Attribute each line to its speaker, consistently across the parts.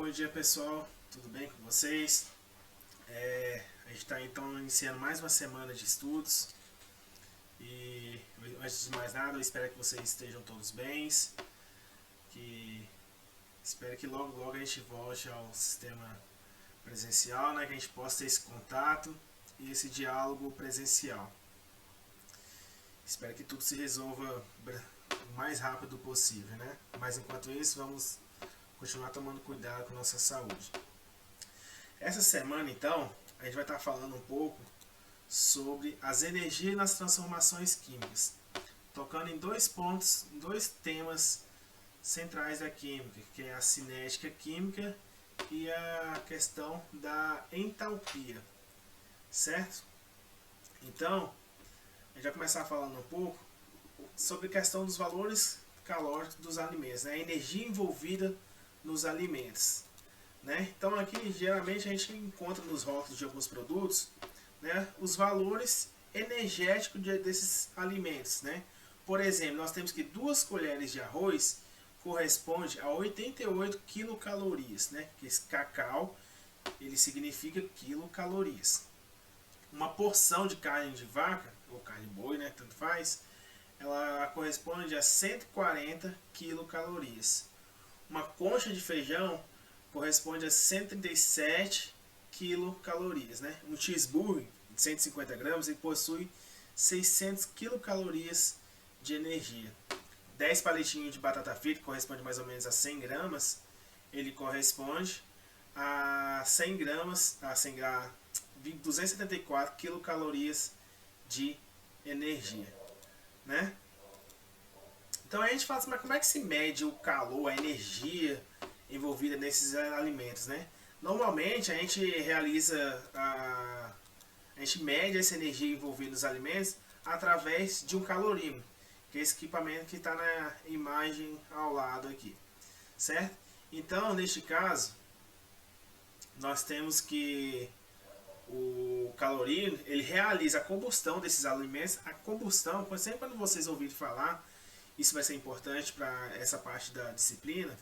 Speaker 1: Bom dia pessoal, tudo bem com vocês? A gente está então iniciando mais uma semana de estudos e antes de mais nada eu espero que vocês estejam todos bem, espero que logo a gente volte ao sistema presencial, né, que a gente possa ter esse contato e esse diálogo presencial. Espero que tudo se resolva o mais rápido possível, né? Mas enquanto isso, vamos continuar tomando cuidado com a nossa saúde. Essa semana, então, a gente vai estar falando um pouco sobre as energias nas transformações químicas, tocando em dois pontos, dois temas centrais da química, que é a cinética química e a questão da entalpia, certo? Então, a gente vai começar falando um pouco sobre a questão dos valores calóricos dos alimentos, né? A energia envolvida nos alimentos, né? Então aqui geralmente a gente encontra nos rótulos de alguns produtos, né, os valores energéticos desses alimentos, né? Por exemplo, nós temos que 2 colheres de arroz corresponde a 88 quilocalorias, né? Que esse cacau ele significa quilocalorias. Uma porção de carne de vaca ou carne de boi, né, tanto faz, ela corresponde a 140 quilocalorias. Uma concha de feijão corresponde a 137 quilocalorias, né? Um cheeseburger de 150 gramas ele possui 600 quilocalorias de energia. 10 palitinhos de batata frita corresponde mais ou menos a 100 gramas, ele corresponde a 100 gramas, a 274 quilocalorias de energia, né? Então a gente fala assim, mas como é que se mede o calor, a energia envolvida nesses alimentos, né? Normalmente a gente a gente mede essa energia envolvida nos alimentos através de um calorímetro, que é esse equipamento que está na imagem ao lado aqui, certo? Então neste caso nós temos que o calorímetro ele realiza a combustão desses alimentos, a combustão, sempre quando vocês ouvirem falar, isso vai ser importante para essa parte da disciplina.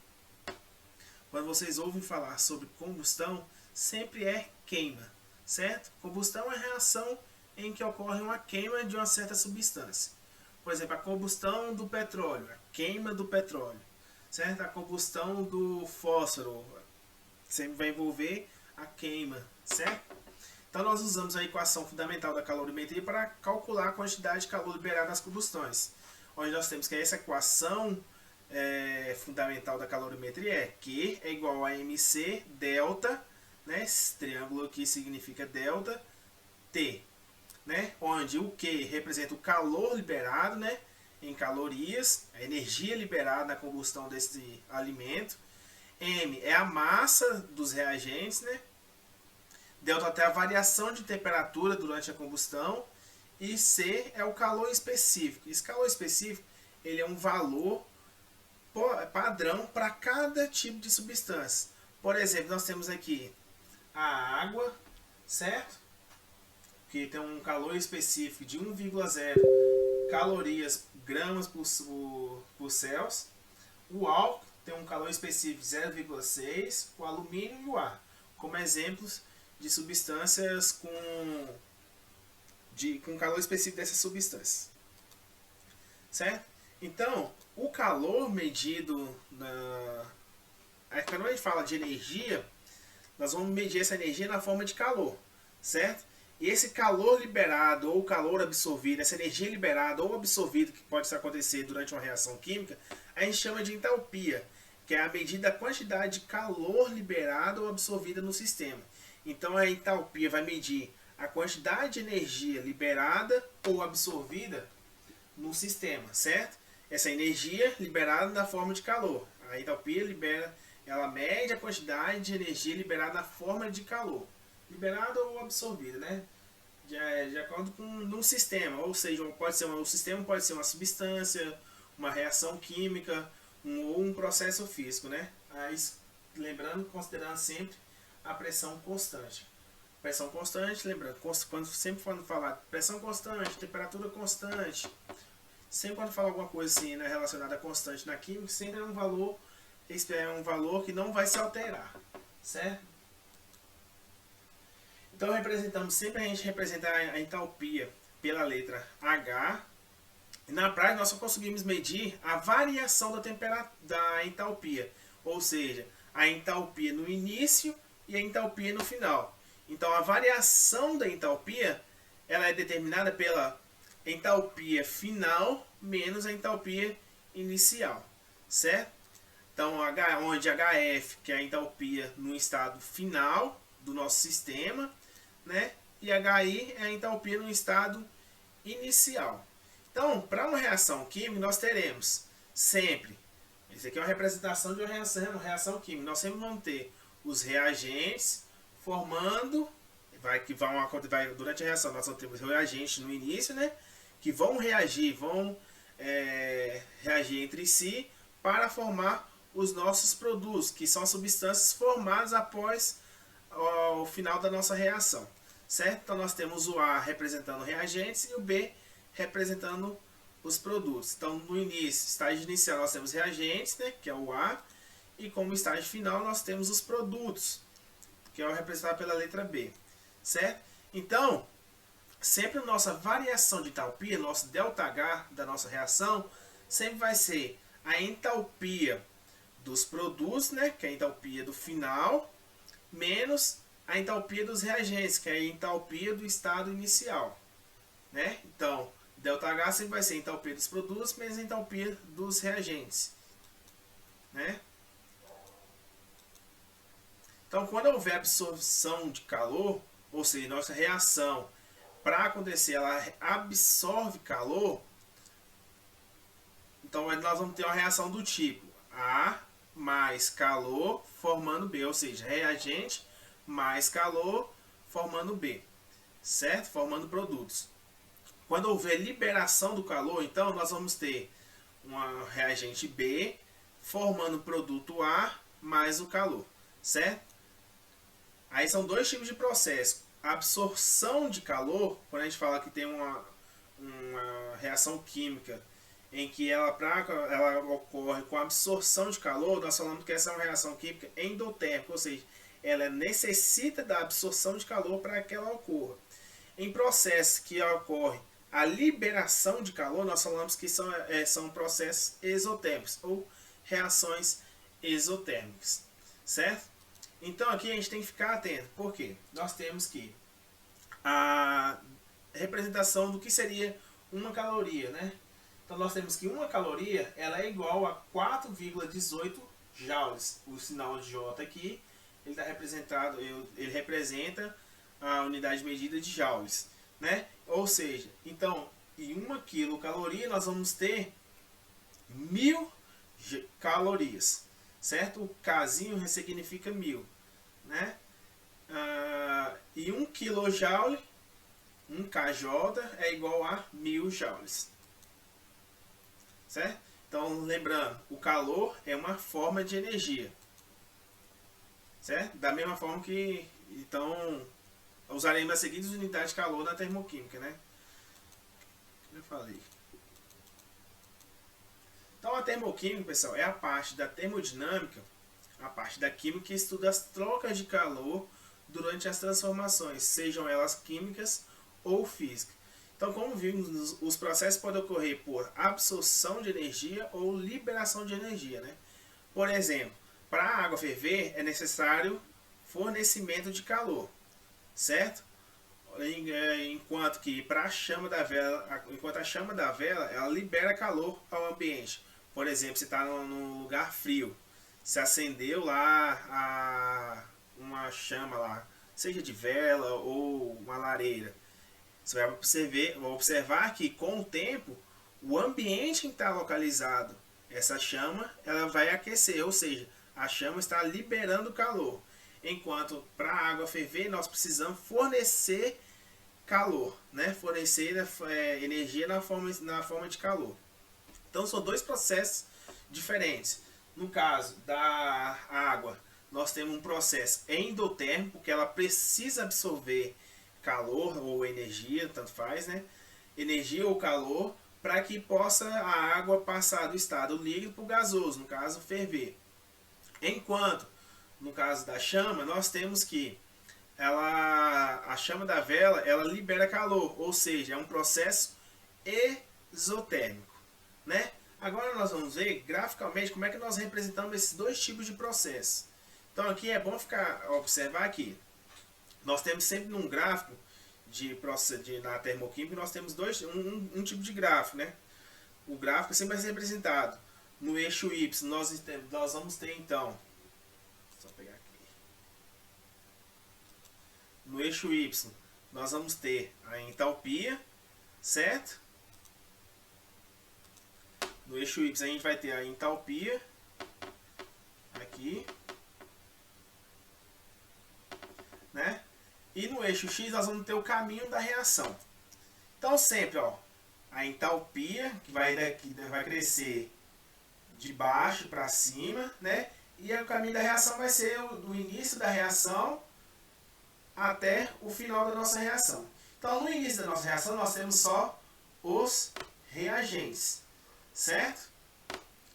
Speaker 1: Quando vocês ouvem falar sobre combustão, sempre é queima, certo? Combustão é a reação em que ocorre uma queima de uma certa substância. Por exemplo, a combustão do petróleo, a queima do petróleo, certo? A combustão do fósforo sempre vai envolver a queima, certo? Então nós usamos a equação fundamental da calorimetria para calcular a quantidade de calor liberada nas combustões. Onde nós temos que essa equação fundamental da calorimetria é Q é igual a mc delta, né? Esse triângulo aqui significa delta T, né? Onde o Q representa o calor liberado, né, em calorias, a energia liberada na combustão desse alimento. M é a massa dos reagentes, né? Delta T é a variação de temperatura durante a combustão. E C é o calor específico. Esse calor específico ele é um valor padrão para cada tipo de substância. Por exemplo, nós temos aqui a água, certo? Que tem um calor específico de 1,0 calorias gramas por Celsius. O álcool tem um calor específico de 0,6. O alumínio e o ar, como exemplos de substâncias com calor específico dessa substância, certo? Então, o calor medido quando a gente fala de energia, nós vamos medir essa energia na forma de calor, certo? E esse calor liberado ou calor absorvido, essa energia liberada ou absorvida que pode acontecer durante uma reação química, a gente chama de entalpia, que é a medida da quantidade de calor liberado ou absorvida no sistema. Então a entalpia vai medir a quantidade de energia liberada ou absorvida no sistema, certo? Essa energia liberada na forma de calor. A entalpia ela mede a quantidade de energia liberada na forma de calor, liberada ou absorvida, né? De acordo com um sistema, ou seja, o sistema pode ser uma substância, uma reação química, ou um processo físico, né? Aí, lembrando, considerando sempre a pressão constante. Pressão constante, lembrando, sempre quando falar pressão constante, temperatura constante, sempre quando falar alguma coisa assim, né, relacionada a constante na química, sempre é um valor que não vai se alterar, certo? Então representamos, sempre a gente representa a entalpia pela letra H. E na prática nós só conseguimos medir a variação da temperatura da entalpia, ou seja, a entalpia no início e a entalpia no final. Então a variação da entalpia ela é determinada pela entalpia final menos a entalpia inicial, certo? Então onde HF, que é a entalpia no estado final do nosso sistema, né? E HI é a entalpia no estado inicial. Então, para uma reação química, nós teremos sempre, isso aqui é uma representação de uma reação química, nós sempre vamos ter os reagentes formando, durante a reação, nós vamos ter os reagentes no início, né, que vão reagir entre si para formar os nossos produtos, que são substâncias formadas após o final da nossa reação, certo? Então nós temos o A representando reagentes e o B representando os produtos. Então no início, estágio inicial, nós temos reagentes, né, que é o A, e como estágio final nós temos os produtos, que é o representado pela letra B, certo? Então, sempre a nossa variação de entalpia, nosso ΔH da nossa reação, sempre vai ser a entalpia dos produtos, né, que é a entalpia do final, menos a entalpia dos reagentes, que é a entalpia do estado inicial, né? Então, ΔH sempre vai ser a entalpia dos produtos menos a entalpia dos reagentes, né? Então, quando houver absorção de calor, ou seja, nossa reação para acontecer, ela absorve calor, então nós vamos ter uma reação do tipo A mais calor formando B, ou seja, reagente mais calor formando B, certo? Formando produtos. Quando houver liberação do calor, então nós vamos ter uma reagente B formando produto A mais o calor, certo? Aí são dois tipos de processo. A absorção de calor, quando a gente fala que tem uma reação química em que ela ocorre com absorção de calor, nós falamos que essa é uma reação química endotérmica, ou seja, ela necessita da absorção de calor para que ela ocorra. Em processos que ocorre a liberação de calor, nós falamos que são processos exotérmicos ou reações exotérmicas, certo? Então aqui a gente tem que ficar atento, porque nós temos que a representação do que seria uma caloria, né? Então nós temos que uma caloria ela é igual a 4,18 joules. O sinal de J aqui ele representa a unidade de medida de joules, né? Ou seja, então em 1 quilocaloria nós vamos ter 1000 calorias, certo? O Kzinho significa 1000, né? E 1 kJ, 1 kJ é igual a 1000 joules, certo? Então lembrando, o calor é uma forma de energia, certo? Da mesma forma que então usaremos as seguintes unidades de calor na termoquímica, né? Eu falei. Então a termoquímica, pessoal, é a parte da termodinâmica, a parte da química que estuda as trocas de calor durante as transformações, sejam elas químicas ou físicas. Então, como vimos, os processos podem ocorrer por absorção de energia ou liberação de energia, né? Por exemplo, para a água ferver é necessário fornecimento de calor, certo? Enquanto que para a chama da vela, ela libera calor ao ambiente. Por exemplo, se está num lugar frio, se acendeu lá uma chama lá, seja de vela ou uma lareira, você vai observar que com o tempo o ambiente em que está localizado essa chama, ela vai aquecer, ou seja, a chama está liberando calor. Enquanto para a água ferver nós precisamos fornecer calor, né? Fornecer energia na forma de calor. Então são dois processos diferentes. No caso da água, nós temos um processo endotérmico, que ela precisa absorver calor ou energia, tanto faz, né? Energia ou calor, para que possa a água passar do estado líquido para o gasoso, no caso ferver. Enquanto no caso da chama, nós temos que a chama da vela, ela libera calor, ou seja, é um processo exotérmico, né? Agora nós vamos ver graficamente como é que nós representamos esses dois tipos de processo. Então aqui é bom observar aqui. Nós temos sempre num gráfico na termoquímica, nós temos um tipo de gráfico, né? O gráfico sempre vai ser representado no eixo Y. Nós vamos ter então, só pegar aqui. No eixo Y, nós vamos ter a entalpia, certo? No eixo Y a gente vai ter a entalpia aqui, né? E no eixo X nós vamos ter o caminho da reação. Então sempre, ó, a entalpia que vai crescer de baixo para cima, né? E o caminho da reação vai ser do início da reação até o final da nossa reação. Então no início da nossa reação nós temos só os reagentes, certo?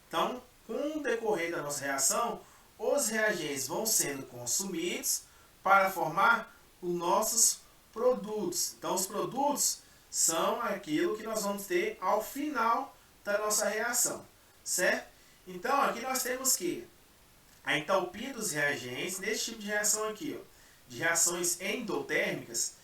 Speaker 1: Então, com o decorrer da nossa reação, os reagentes vão sendo consumidos para formar os nossos produtos. Então, os produtos são aquilo que nós vamos ter ao final da nossa reação, certo? Então, aqui nós temos que a entalpia dos reagentes, nesse tipo de reação aqui, ó, de reações endotérmicas,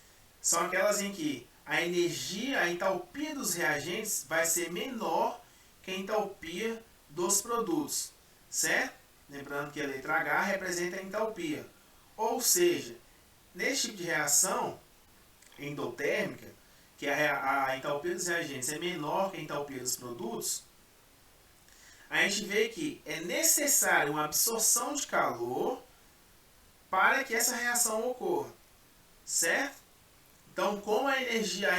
Speaker 1: são aquelas em que a entalpia dos reagentes vai ser menor que a entalpia dos produtos, certo? Lembrando que a letra H representa a entalpia. Ou seja, nesse tipo de reação endotérmica, que a entalpia dos reagentes é menor que a entalpia dos produtos, a gente vê que é necessária uma absorção de calor para que essa reação ocorra, certo? Então, como a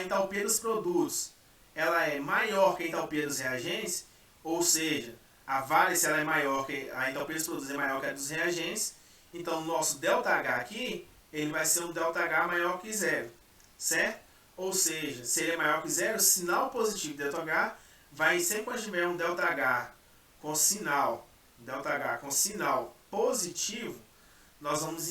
Speaker 1: entalpia dos produtos ela é maior que a entalpia dos reagentes, ou seja, a válence ela é maior que a entalpia dos produtos é maior que a dos reagentes, então o nosso ΔH aqui ele vai ser um ΔH maior que zero, certo? Ou seja, se ele é maior que zero, o sinal positivo de ΔH vai sempre quando tiver um ΔH com sinal positivo, nós vamos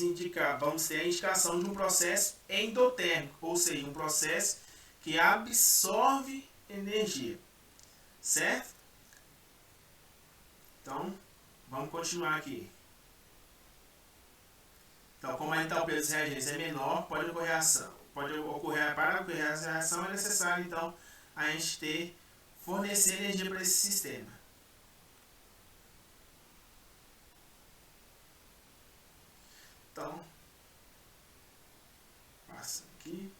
Speaker 1: ter a indicação de um processo endotérmico, ou seja, um processo que absorve energia, certo? Então, vamos continuar aqui. Então, como a entalpia dos reagentes é menor, para ocorrer essa reação é necessário, então, a gente fornecer energia para esse sistema. Então, passa aqui.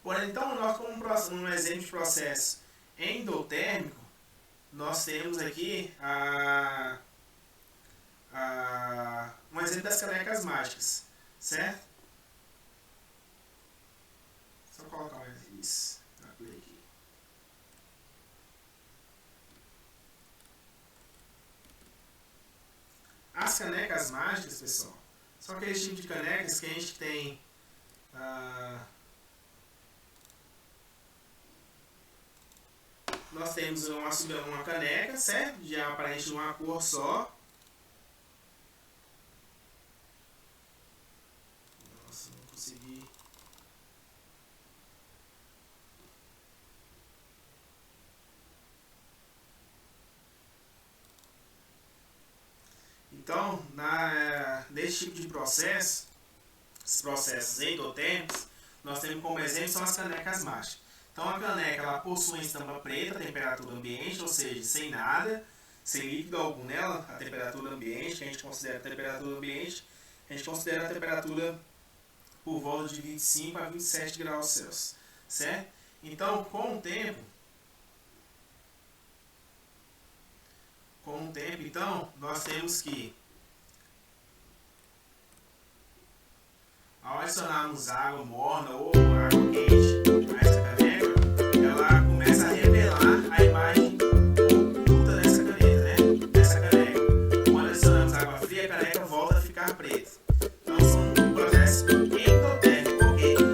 Speaker 1: Porém, então, nós como um exemplo de processo endotérmico, nós temos aqui um exemplo das canecas mágicas, certo? Só colocar isso aqui. As canecas mágicas, pessoal, são aqueles tipos de canecas que a gente tem nós temos uma caneca, certo? De aparente uma cor só. Nossa, não consegui. Então, nesse tipo de processo, os processos endotérmicos, nós temos como exemplo são as canecas mágicas. Então a caneca ela possui estampa preta, temperatura ambiente, ou seja, sem nada, sem líquido algum nela, a temperatura ambiente, que a gente considera a temperatura ambiente, a gente considera a temperatura por volta de 25 a 27 graus Celsius, certo? Então, com o tempo, então, nós temos que, ao adicionarmos água morna ou água quente a essa caneca, ela começa a revelar a imagem oculta dessa caneta, né? Dessa caneca. Quando adicionamos água fria, a caneca volta a ficar preta. Então, são um processo endotérmico,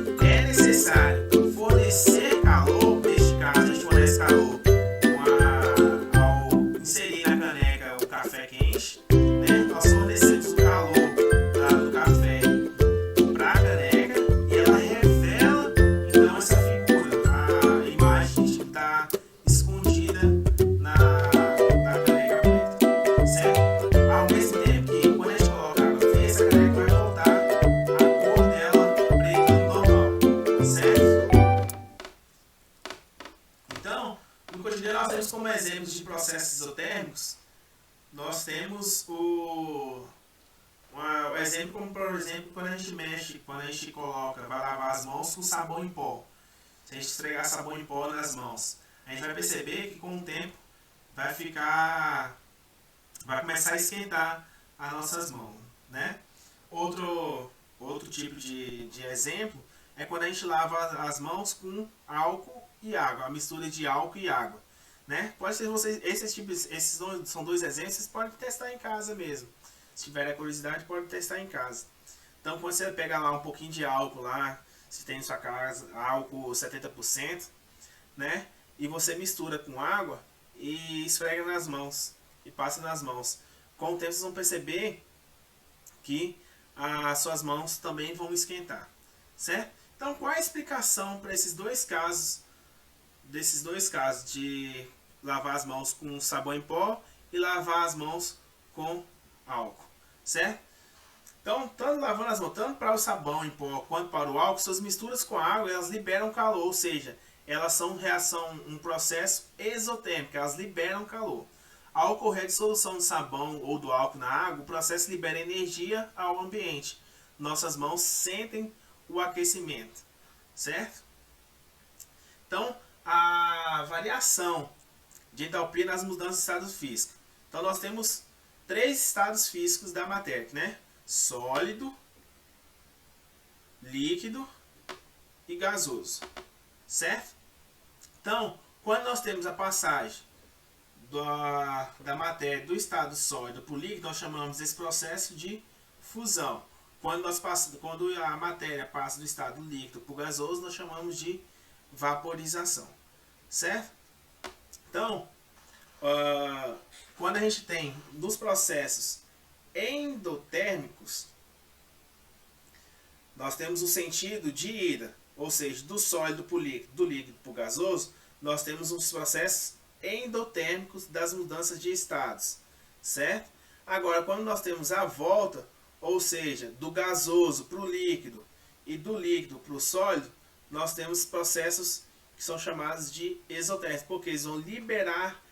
Speaker 1: porque é necessário fornecer calor, neste caso, a gente fornece calor ao inserir na caneca o café quente. né? Nós fornecemos o calor do café para a caneca e ela revela então essa figura, a imagem que está escondida na caneca preta, certo? Ao mesmo tempo que quando a gente coloca água fria, essa caneca vai voltar a cor dela preta normal, certo? Então, no cotidiano nós temos como exemplos de processos isotérmicos, nós temos o exemplo como, por exemplo, quando a gente mexe, quando a gente coloca, vai lavar as mãos com sabão em pó. Se a gente esfregar sabão em pó nas mãos, a gente vai perceber que com o tempo vai começar a esquentar as nossas mãos, né? Outro tipo de exemplo é quando a gente lava as mãos com álcool e água, a mistura de álcool e água, né? Pode ser vocês, esses são dois exemplos, vocês podem testar em casa mesmo. Se tiverem a curiosidade, pode testar em casa. Então, quando você pega lá um pouquinho de álcool lá, se tem em sua casa álcool 70%, né? E você mistura com água e esfrega nas mãos e passa nas mãos. Com o tempo vocês vão perceber que as suas mãos também vão esquentar, certo? Então, qual é a explicação para esses dois casos, de lavar as mãos com sabão em pó e lavar as mãos com álcool, certo? Então, tanto lavando as mãos, tanto para o sabão em pó quanto para o álcool, suas misturas com a água, elas liberam calor, ou seja, elas são um processo exotérmico, elas liberam calor. Ao ocorrer a dissolução do sabão ou do álcool na água, o processo libera energia ao ambiente. Nossas mãos sentem o aquecimento, certo? Então, a variação de entalpia nas mudanças de estado físico. Então, nós temos 3 estados físicos da matéria, né? Sólido, líquido e gasoso, certo? Então, quando nós temos a passagem da matéria do estado sólido para o líquido, nós chamamos esse processo de fusão. Quando a matéria passa do estado líquido para o gasoso, nós chamamos de vaporização, certo? Então, quando a gente tem nos processos endotérmicos, nós temos o sentido de ida, ou seja, do sólido para o líquido, do líquido para o gasoso, nós temos os processos endotérmicos das mudanças de estados, certo? Agora, quando nós temos a volta, ou seja, do gasoso para o líquido e do líquido para o sólido, nós temos processos que são chamados de exotérmicos, porque eles vão liberar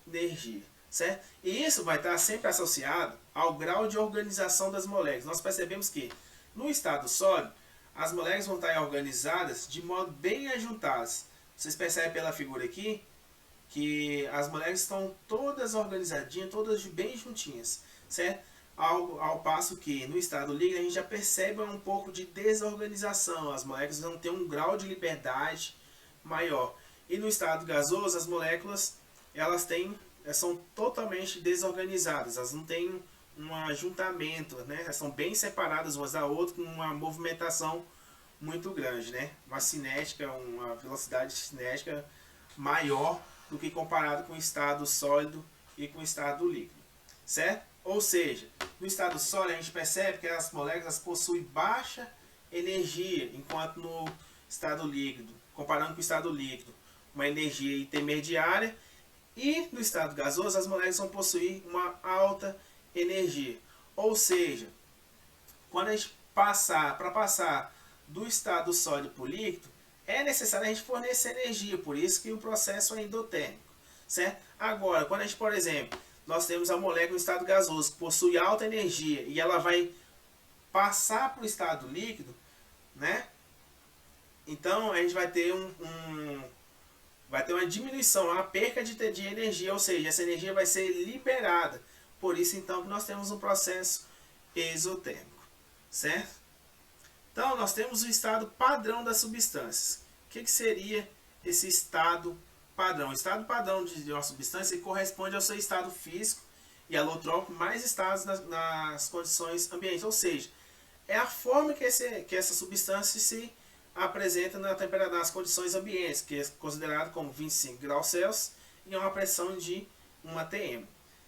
Speaker 1: energia, certo? E isso vai estar sempre associado ao grau de organização das moléculas. Nós percebemos que no estado sólido, as moléculas vão estar organizadas de modo bem ajuntadas. Vocês percebem pela figura aqui que as moléculas estão todas organizadinhas, todas bem juntinhas, certo? Ao passo que no estado líquido a gente já percebe um pouco de desorganização, as moléculas vão ter um grau de liberdade maior. E no estado gasoso as moléculas são totalmente desorganizadas, elas não têm um ajuntamento, né? Elas são bem separadas umas da outra, com uma movimentação muito grande, né? Uma velocidade cinética maior do que comparado com o estado sólido e com o estado líquido, certo? Ou seja, no estado sólido a gente percebe que as moléculas possuem baixa energia, enquanto no estado líquido, comparando com o estado líquido, uma energia intermediária, e no estado gasoso as moléculas vão possuir uma alta energia. Ou seja, quando a gente para passar do estado sólido para o líquido, é necessário a gente fornecer energia, por isso que o processo é endotérmico, certo? Agora, quando a gente, por exemplo, nós temos a molécula no estado gasoso que possui alta energia e ela vai passar para o estado líquido, né? Então a gente vai ter uma diminuição, uma perca de energia, ou seja, essa energia vai ser liberada. Por isso então que nós temos um processo exotérmico, certo? Então nós temos o estado padrão das substâncias. O que seria esse estado padrão? O estado padrão de uma substância corresponde ao seu estado físico e alotrópico mais estáveis nas condições ambientes. Ou seja, é a forma que essa substância se apresenta nas condições ambientes, que é considerado como 25 graus Celsius e uma pressão de 1 atm,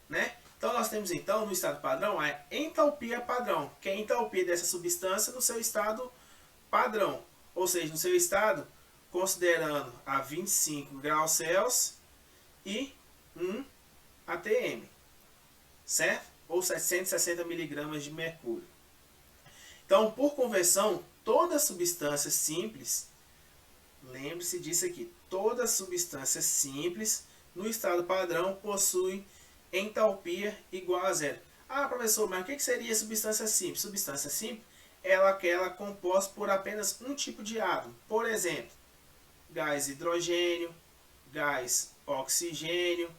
Speaker 1: né? Então nós temos então no estado padrão a entalpia padrão, que é a entalpia dessa substância no seu estado padrão, ou seja, no seu estado considerando a 25 graus Celsius e 1 atm, certo? Ou 760 miligramas de mercúrio. Então, por conversão, toda substância simples, lembre-se disso aqui, toda substância simples no estado padrão possui entalpia igual a zero. Ah, professor, mas o que seria substância simples? Substância simples é aquela composta por apenas um tipo de átomo. Por exemplo, gás hidrogênio, gás oxigênio,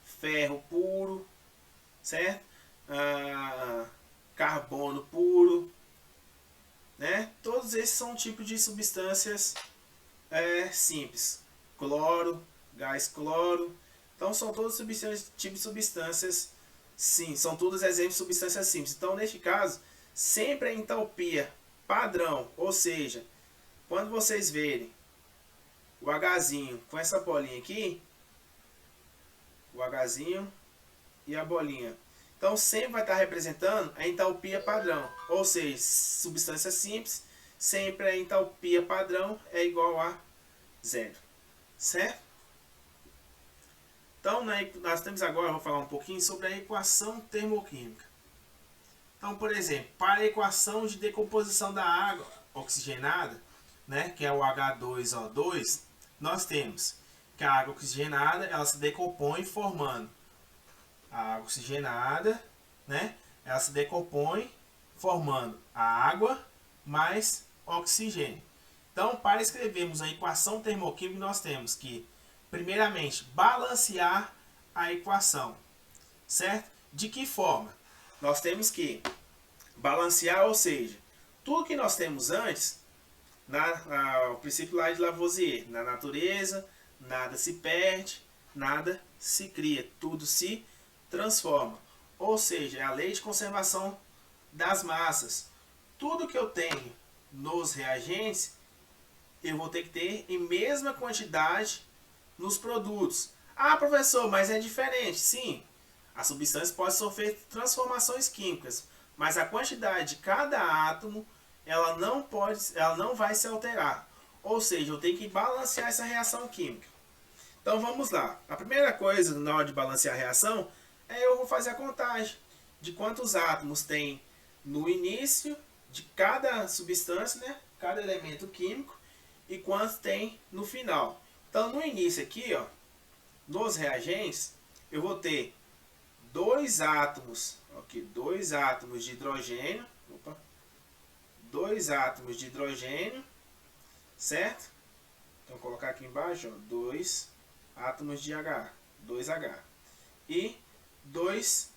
Speaker 1: ferro puro, certo? Carbono puro, né? Todos esses são tipos de substâncias simples. Cloro, gás cloro. Então são todos tipos de substâncias, sim, são todos exemplos de substâncias simples. Então neste caso, sempre a entalpia padrão, ou seja, quando vocês verem o Hzinho com essa bolinha aqui, o Hzinho e a bolinha, então sempre vai estar representando a entalpia padrão, ou seja, substância simples, sempre a entalpia padrão é igual a zero, certo? Então, nós temos agora, vou falar um pouquinho sobre a equação termoquímica. Então, por exemplo, para a equação de decomposição da água oxigenada, né, que é o H2O2, nós temos que a água oxigenada ela se decompõe formando a água oxigenada, né, ela se decompõe formando a água mais oxigênio. Então, para escrevermos a equação termoquímica, nós temos que primeiramente balancear a equação, certo? De que forma? Nós temos que balancear, ou seja, tudo que nós temos antes, o princípio lá de Lavoisier, na natureza, nada se perde, nada se cria, tudo se transforma. Ou seja, é a lei de conservação das massas. Tudo que eu tenho nos reagentes, eu vou ter que ter em mesma quantidade nos produtos. Ah, professor, mas é diferente. Sim, a substância pode sofrer transformações químicas, mas a quantidade de cada átomo ela não vai se alterar. Ou seja, eu tenho que balancear essa reação química. Então vamos lá. A primeira coisa na hora de balancear a reação é eu vou fazer a contagem de quantos átomos tem no início de cada substância, né? Cada elemento químico, e quantos tem no final. Então, no início aqui, ó, nos reagentes, eu vou ter dois átomos de hidrogênio, dois átomos de hidrogênio, certo? Então, vou colocar aqui embaixo, ó, dois átomos de H, 2H, e dois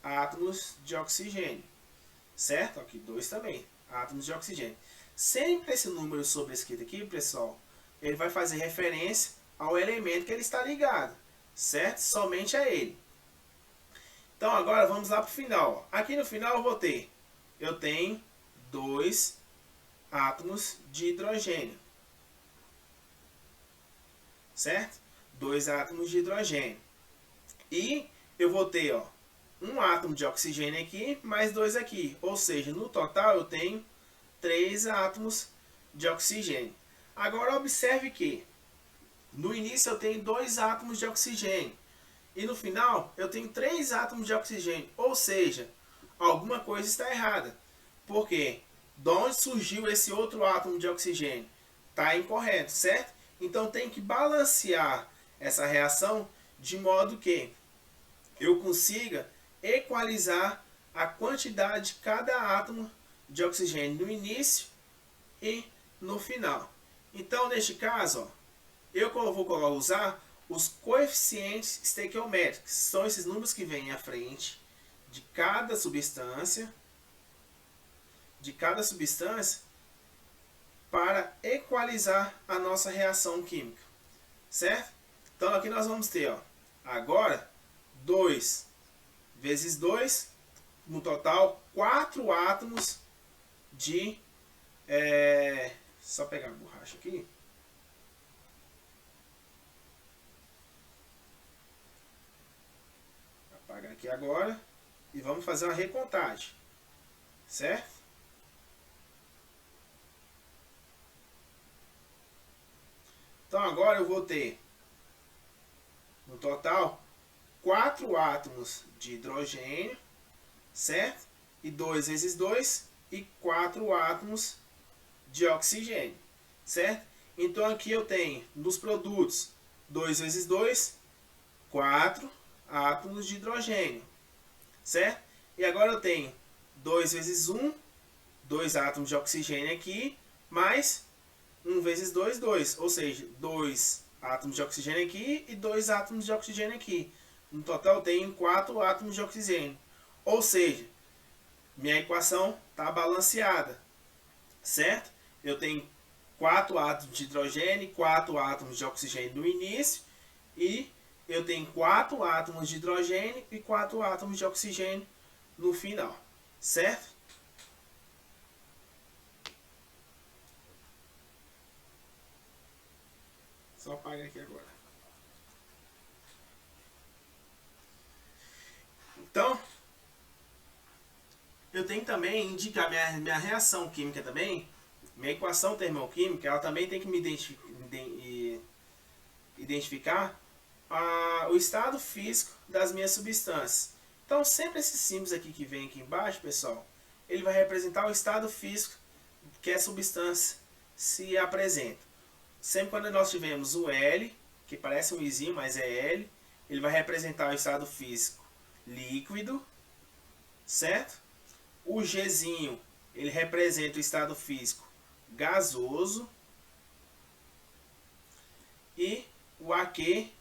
Speaker 1: átomos de oxigênio, certo? Aqui, dois também, átomos de oxigênio. Sempre esse número sobrescrito aqui, pessoal, ele vai fazer referência ao elemento que ele está ligado, certo? Somente a ele. Então agora vamos lá para o final. Aqui no final eu tenho dois átomos de hidrogênio, certo? Dois átomos de hidrogênio. E eu vou ter, ó, um átomo de oxigênio aqui, mais dois aqui. Ou seja, no total eu tenho 3 átomos de oxigênio. Agora observe que no início eu tenho 2 átomos de oxigênio e no final eu tenho 3 átomos de oxigênio. Ou seja, alguma coisa está errada. Por quê? De onde surgiu esse outro átomo de oxigênio? Está incorreto, certo? Então tem que balancear essa reação de modo que eu consiga equalizar a quantidade de cada átomo de oxigênio no início e no final. Então, neste caso, ó, eu vou usar os coeficientes estequiométricos, que são esses números que vêm à frente de cada substância, para equalizar a nossa reação química, certo? Então, aqui nós vamos ter, ó, agora 2 vezes 2, no total 4 átomos de só pegar a borracha aqui. apagar aqui agora e vamos fazer uma recontagem, certo? Então agora eu vou ter, no total, 4 átomos de hidrogênio, certo? E 2 vezes 2 e 4 átomos de oxigênio, certo? Então aqui eu tenho, nos produtos, 2 vezes 2, 4 átomos de hidrogênio, certo? E agora eu tenho 2 vezes 1, 2 átomos de oxigênio aqui, mais 1 vezes 2, 2. Ou seja, 2 átomos de oxigênio aqui e 2 átomos de oxigênio aqui. No total eu tenho 4 átomos de oxigênio. Ou seja, minha equação está balanceada, certo? Eu tenho 4 átomos de hidrogênio e 4 átomos de oxigênio no início. E eu tenho 4 átomos de hidrogênio e 4 átomos de oxigênio no final, certo? Só apaga aqui agora. Então, eu tenho também indicar minha reação química também, minha equação termoquímica, ela também tem que me identificar o estado físico das minhas substâncias. Então, sempre esses símbolos aqui que vem aqui embaixo, pessoal, ele vai representar o estado físico que a substância se apresenta. Sempre quando nós tivermos o L, que parece um izinho, mas é L, ele vai representar o estado físico líquido, certo? O Gzinho, ele representa o estado físico gasoso. E o Aq,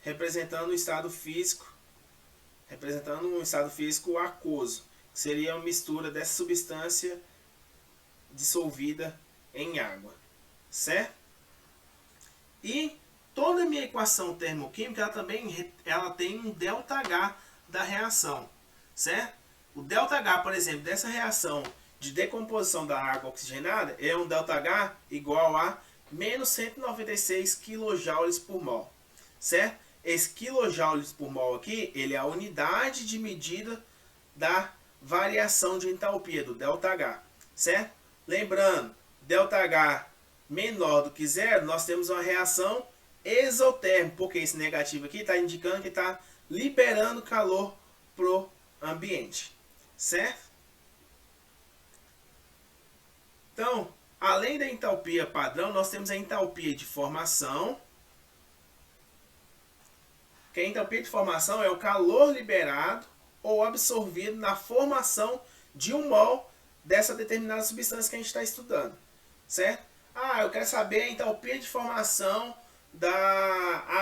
Speaker 1: representando um estado físico aquoso, que seria uma mistura dessa substância dissolvida em água, certo? E toda a minha equação termoquímica ela tem um ΔH da reação, certo? O ΔH, por exemplo, dessa reação de decomposição da água oxigenada é um ΔH igual a menos 196 kJ por mol, certo? Esse kJ por mol aqui, ele é a unidade de medida da variação de entalpia, do ΔH, certo? Lembrando, ΔH menor do que zero, nós temos uma reação exotérmica, porque esse negativo aqui está indicando que está liberando calor para o ambiente, certo? Então, além da entalpia padrão, nós temos a entalpia de formação, que a entalpia de formação é o calor liberado ou absorvido na formação de um mol dessa determinada substância que a gente está estudando, certo? Ah, eu quero saber a entalpia de formação da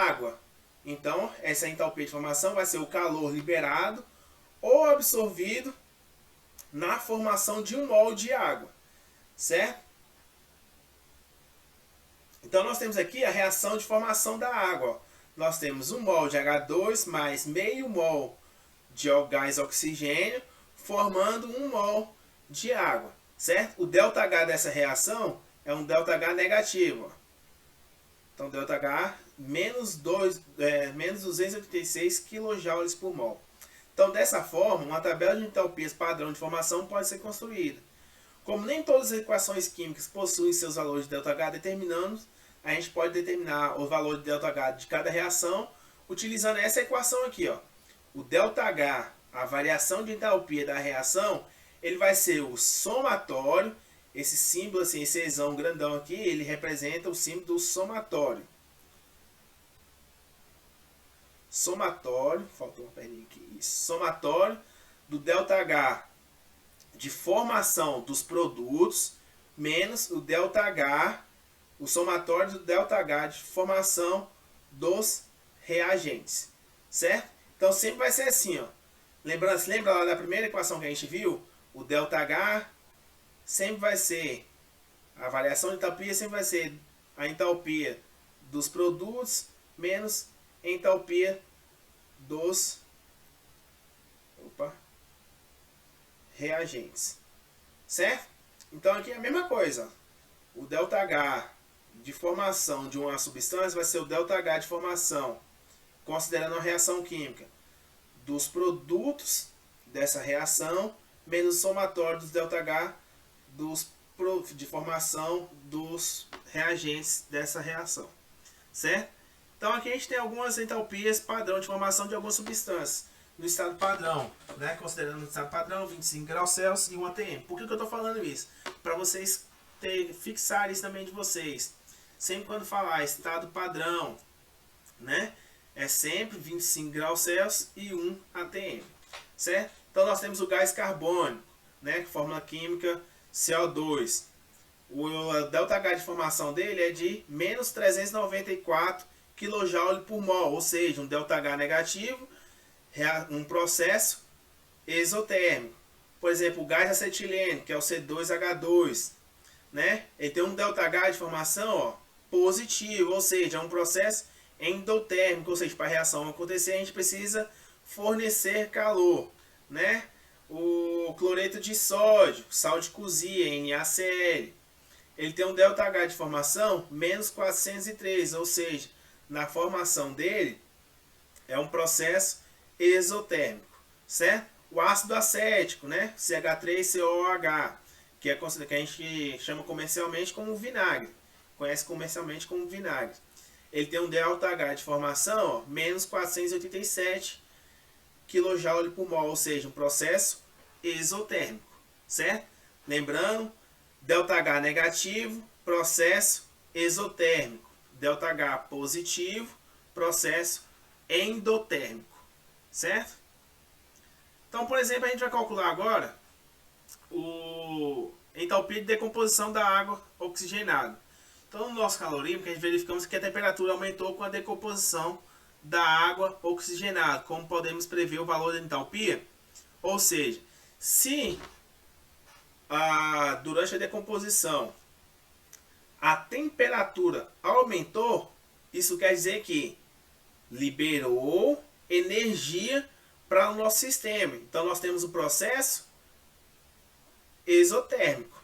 Speaker 1: água. Então, essa entalpia de formação vai ser o calor liberado ou absorvido na formação de um mol de água, certo? Então, nós temos aqui a reação de formação da água. Nós temos 1 mol de H2 mais meio mol de gás oxigênio, formando 1 mol de água, certo? O ΔH dessa reação é um ΔH negativo. Então, ΔH menos 286 kJ por mol. Então, dessa forma, uma tabela de entalpias padrão de formação pode ser construída. Como nem todas as equações químicas possuem seus valores de ΔH determinados, a gente pode determinar o valor de ΔH de cada reação utilizando essa equação aqui, ó. O ΔH, a variação de entalpia da reação, ele vai ser o somatório. Esse símbolo, assim, esse Ezão grandão aqui, ele representa o símbolo do somatório. Somatório, faltou uma perninha aqui, isso, somatório do ΔH de formação dos produtos menos o ΔH, o somatório do ΔH de formação dos reagentes, certo? Então sempre vai ser assim, ó. Lembra lá da primeira equação que a gente viu? O ΔH sempre vai ser, a variação de entalpia sempre vai ser a entalpia dos produtos menos a entalpia dos reagentes, certo? Então aqui é a mesma coisa. O ΔH de formação de uma substância vai ser o ΔH de formação, considerando a reação química, dos produtos dessa reação menos o somatório dos ΔH de formação dos reagentes dessa reação, certo? Então aqui a gente tem algumas entalpias padrão de formação de algumas substâncias no estado padrão, né? Considerando o estado padrão 25 graus Celsius e 1 atm. Por que eu estou falando isso? Para vocês fixar isso também de vocês. Sempre quando falar estado padrão, né? É sempre 25 graus Celsius e 1 atm, certo? Então nós temos o gás carbônico, né? Fórmula química CO2. O ΔH de formação dele é de menos 394 kJ por mol, ou seja, um ΔH negativo, um processo exotérmico. Por exemplo, o gás acetilênico, que é o C2H2, né? Ele tem um ΔH de formação, ó, positivo, ou seja, é um processo endotérmico, ou seja, para a reação acontecer a gente precisa fornecer calor, né? O cloreto de sódio, sal de cozinha, NaCl, ele tem um ΔH de formação menos 403, ou seja, na formação dele é um processo exotérmico, certo? O ácido acético, né? CH3COOH, que a gente chama comercialmente como vinagre, conhece comercialmente como vinagre. Ele tem um ΔH de formação, ó, menos 487 kJ por mol, ou seja, um processo exotérmico, certo? Lembrando, ΔH negativo, processo exotérmico. ΔH positivo, processo endotérmico, certo? Então, por exemplo, a gente vai calcular agora o entalpia de decomposição da água oxigenada. Então, no nosso calorímetro, a gente verificamos que a temperatura aumentou com a decomposição da água oxigenada. Como podemos prever o valor da entalpia? Ou seja, se durante a decomposição a temperatura aumentou, isso quer dizer que liberou energia para o nosso sistema. Então nós temos o processo exotérmico,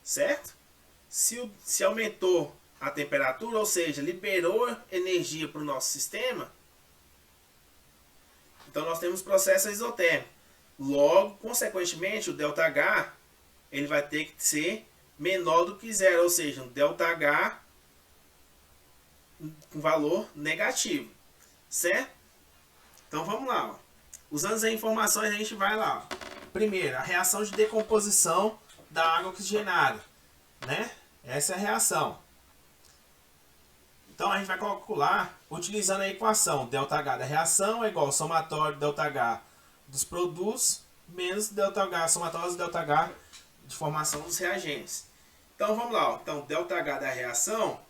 Speaker 1: certo? Se aumentou a temperatura, ou seja, liberou energia para o nosso sistema, então nós temos processo exotérmico. Logo, consequentemente, o ΔH ele vai ter que ser menor do que zero, ou seja, um ΔH com valor negativo, certo? Então vamos lá, ó. Usando as informações a gente vai lá, ó. Primeiro, a reação de decomposição da água oxigenada, né? Essa é a reação. Então a gente vai calcular utilizando a equação ΔH da reação é igual ao somatório ΔH dos produtos menos ΔH, somatório do ΔH de formação dos reagentes. Então vamos lá, ó. Então ΔH da reação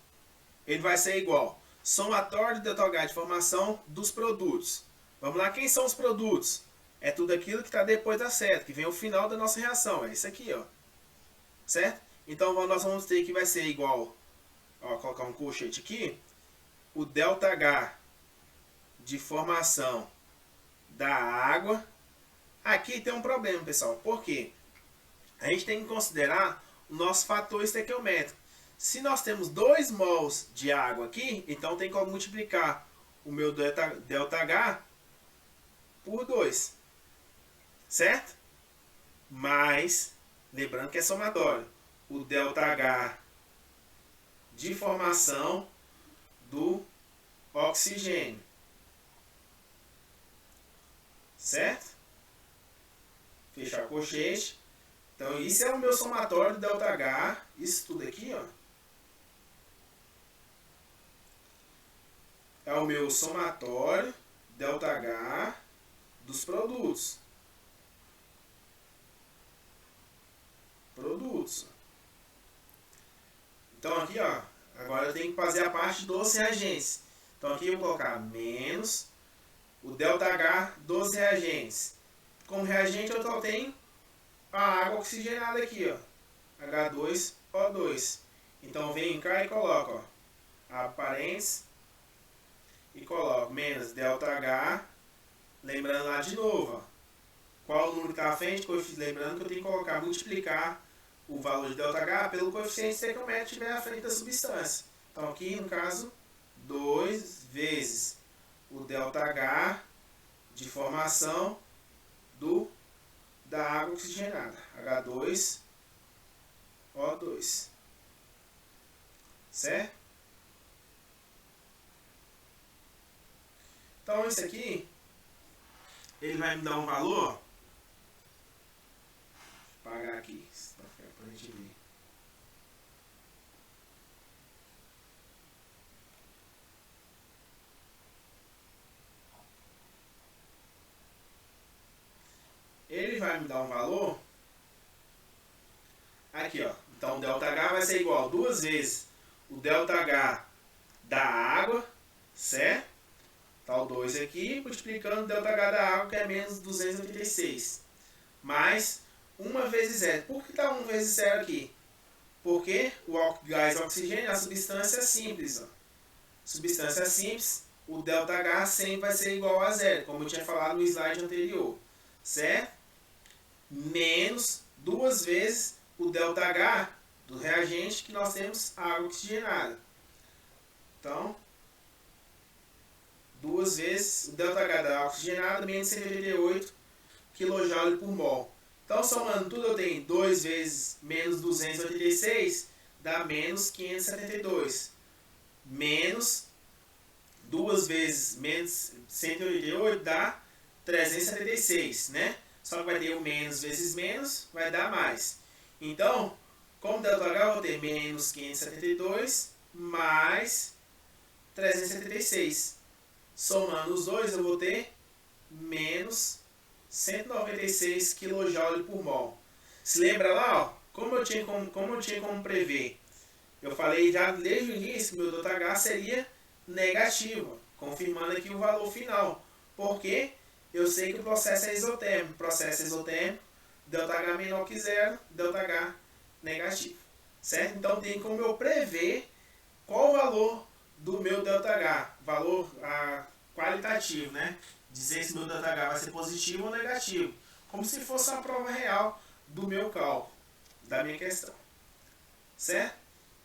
Speaker 1: ele vai ser igual somatório do ΔH de formação dos produtos. Vamos lá, quem são os produtos? É tudo aquilo que está depois da seta, que vem o final da nossa reação, é isso aqui, ó. Certo? Então nós vamos ter que vai ser igual, ó, colocar um colchete aqui, o ΔH de formação da água. Aqui tem um problema, pessoal. Por quê? A gente tem que considerar o nosso fator estequiométrico. Se nós temos 2 mols de água aqui, então tem como multiplicar o meu ΔH por 2. Certo? Mas, lembrando que é somatório, o ΔH de formação do oxigênio. Certo? Fechar o colchete. Então, isso é o meu somatório do ΔH. Isso tudo aqui, ó, é o meu somatório ΔH dos produtos. Então, aqui, ó, agora eu tenho que fazer a parte dos reagentes. Então, aqui eu vou colocar menos o ΔH dos reagentes. Como reagente eu só tenho a água oxigenada aqui, ó, H2O2. Então venho cá e coloco, ó, a parênteses e coloco menos ΔH, lembrando lá de novo, ó, qual o número que está à frente, lembrando que eu tenho que colocar, multiplicar o valor de ΔH pelo coeficiente estequiométrico que estiver à frente da substância. Então aqui no caso 2 vezes o ΔH de formação da água oxigenada, H2O2, certo? Então isso aqui, ele vai me dar um valor, deixa eu apagar aqui, para a gente ver. Ele vai me dar um valor, aqui ó, então o ΔH vai ser igual a 2 vezes o ΔH da água, certo? Tá o 2 aqui, multiplicando o ΔH da água, que é menos 286, mais 1 vezes 0. Por que está 1 vezes 0 aqui? Porque o gás oxigênio é a substância simples. Ó. Substância simples, o ΔH sempre vai ser igual a 0, como eu tinha falado no slide anterior, certo? Menos 2 vezes o ΔH do reagente que nós temos a água oxigenada. Então, 2 vezes o ΔH da água oxigenada, menos 188 kJ por mol. Então, somando tudo, eu tenho 2 vezes menos 286, dá menos 572. Menos 2 vezes menos 188 dá 376, né? Só que vai ter o menos vezes menos, vai dar mais. Então, como ΔH, eu vou ter menos 572 mais 376. Somando os dois, eu vou ter menos 196 kJ por mol. Se lembra lá, ó, como eu tinha como prever? Eu falei já desde o início que meu ΔH seria negativo, confirmando aqui o valor final. Porque eu sei que o processo é isotérmico. Processo exotérmico, ΔH menor que zero, ΔH negativo. Certo? Então tem como eu prever qual o valor do meu ΔH, valor qualitativo, né? Dizer se meu ΔH vai ser positivo ou negativo, como se fosse uma prova real do meu cálculo, da minha questão, certo?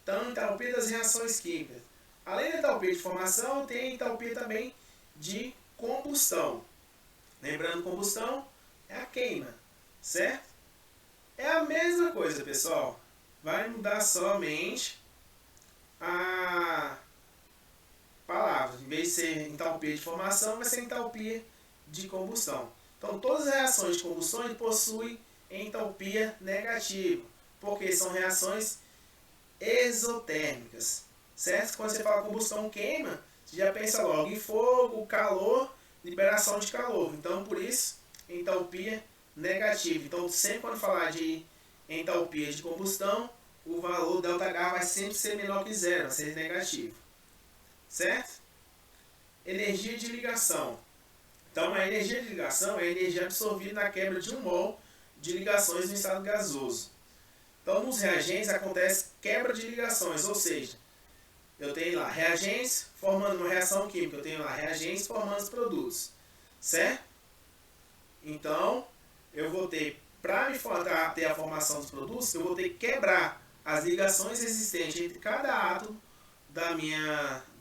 Speaker 1: Então, entalpia das reações químicas. Além da entalpia de formação, tem a entalpia também de combustão. Lembrando, combustão é a queima, certo? É a mesma coisa, pessoal. Vai mudar somente a palavra. Em vez de ser entalpia de formação, vai ser entalpia de combustão. Então, todas as reações de combustão possuem entalpia negativa, porque são reações exotérmicas, certo? Quando você fala combustão queima, você já pensa logo em fogo, calor, liberação de calor. Então, por isso, entalpia negativa. Então, sempre quando falar de entalpia de combustão, o valor ΔH vai sempre ser menor que zero, vai ser negativo. Certo? Energia de ligação. Então, a energia de ligação é a energia absorvida na quebra de 1 mol de ligações no estado gasoso. Então, nos reagentes acontece quebra de ligações, ou seja, eu tenho lá reagentes formando uma reação química, eu tenho lá reagentes formando os produtos, certo? Então, eu vou ter, para me ter a formação dos produtos, eu vou ter que quebrar as ligações existentes entre cada átomo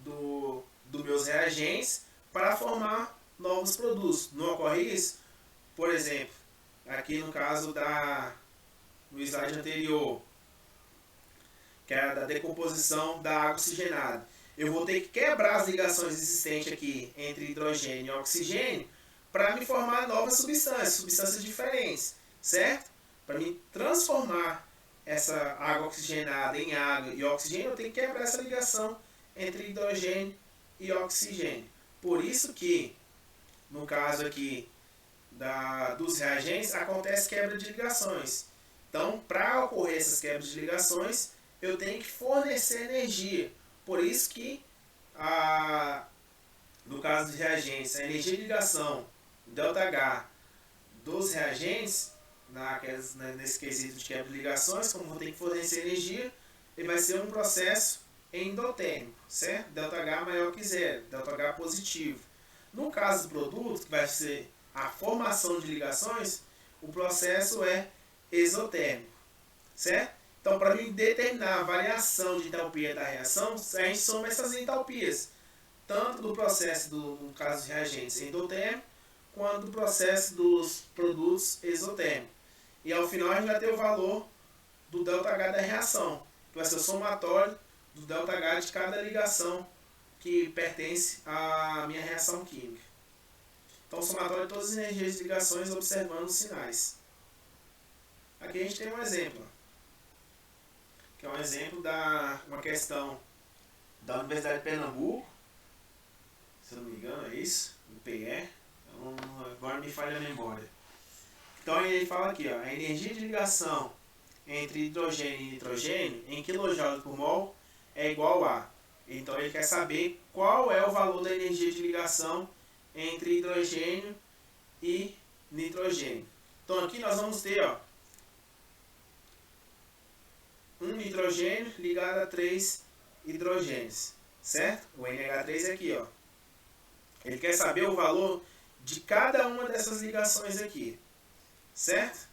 Speaker 1: dos meus reagentes para formar novos produtos. Não ocorre isso? Por exemplo, aqui no caso no slide anterior, que é da decomposição da água oxigenada. Eu vou ter que quebrar as ligações existentes aqui entre hidrogênio e oxigênio para me formar novas substâncias diferentes, certo? Para me transformar essa água oxigenada em água e oxigênio, eu tenho que quebrar essa ligação entre hidrogênio e oxigênio. Por isso que, no caso aqui dos reagentes, acontece quebra de ligações. Então, para ocorrer essas quebras de ligações, eu tenho que fornecer energia. Por isso que, no caso dos reagentes, a energia de ligação, ΔH, dos reagentes, nesse quesito de quebra de ligações, como vou ter que fornecer energia, ele vai ser um processo endotérmico, certo? ΔH maior que zero, ΔH positivo. No caso do produto, que vai ser a formação de ligações, o processo é exotérmico, certo? Então, para mim determinar a variação de entalpia da reação, a gente soma essas entalpias, tanto do processo, no caso de reagentes endotérmico, quanto do processo dos produtos exotérmicos. E ao final a gente vai ter o valor do ΔH da reação, que vai ser o somatório do ΔH de cada ligação que pertence à minha reação química. Então, o somatório de todas as energias de ligações observando os sinais. Aqui a gente tem um exemplo, que é um exemplo da uma questão da Universidade de Pernambuco, se eu não me engano é isso, do PE, agora me falha a memória. Então ele fala aqui, ó, a energia de ligação entre hidrogênio e nitrogênio em kJ por mol é igual a. Então ele quer saber qual é o valor da energia de ligação entre hidrogênio e nitrogênio. Então aqui nós vamos ter, ó, um nitrogênio ligado a 3 hidrogênios, certo? O NH3 é aqui, ó. Ele quer saber o valor de cada uma dessas ligações aqui, certo?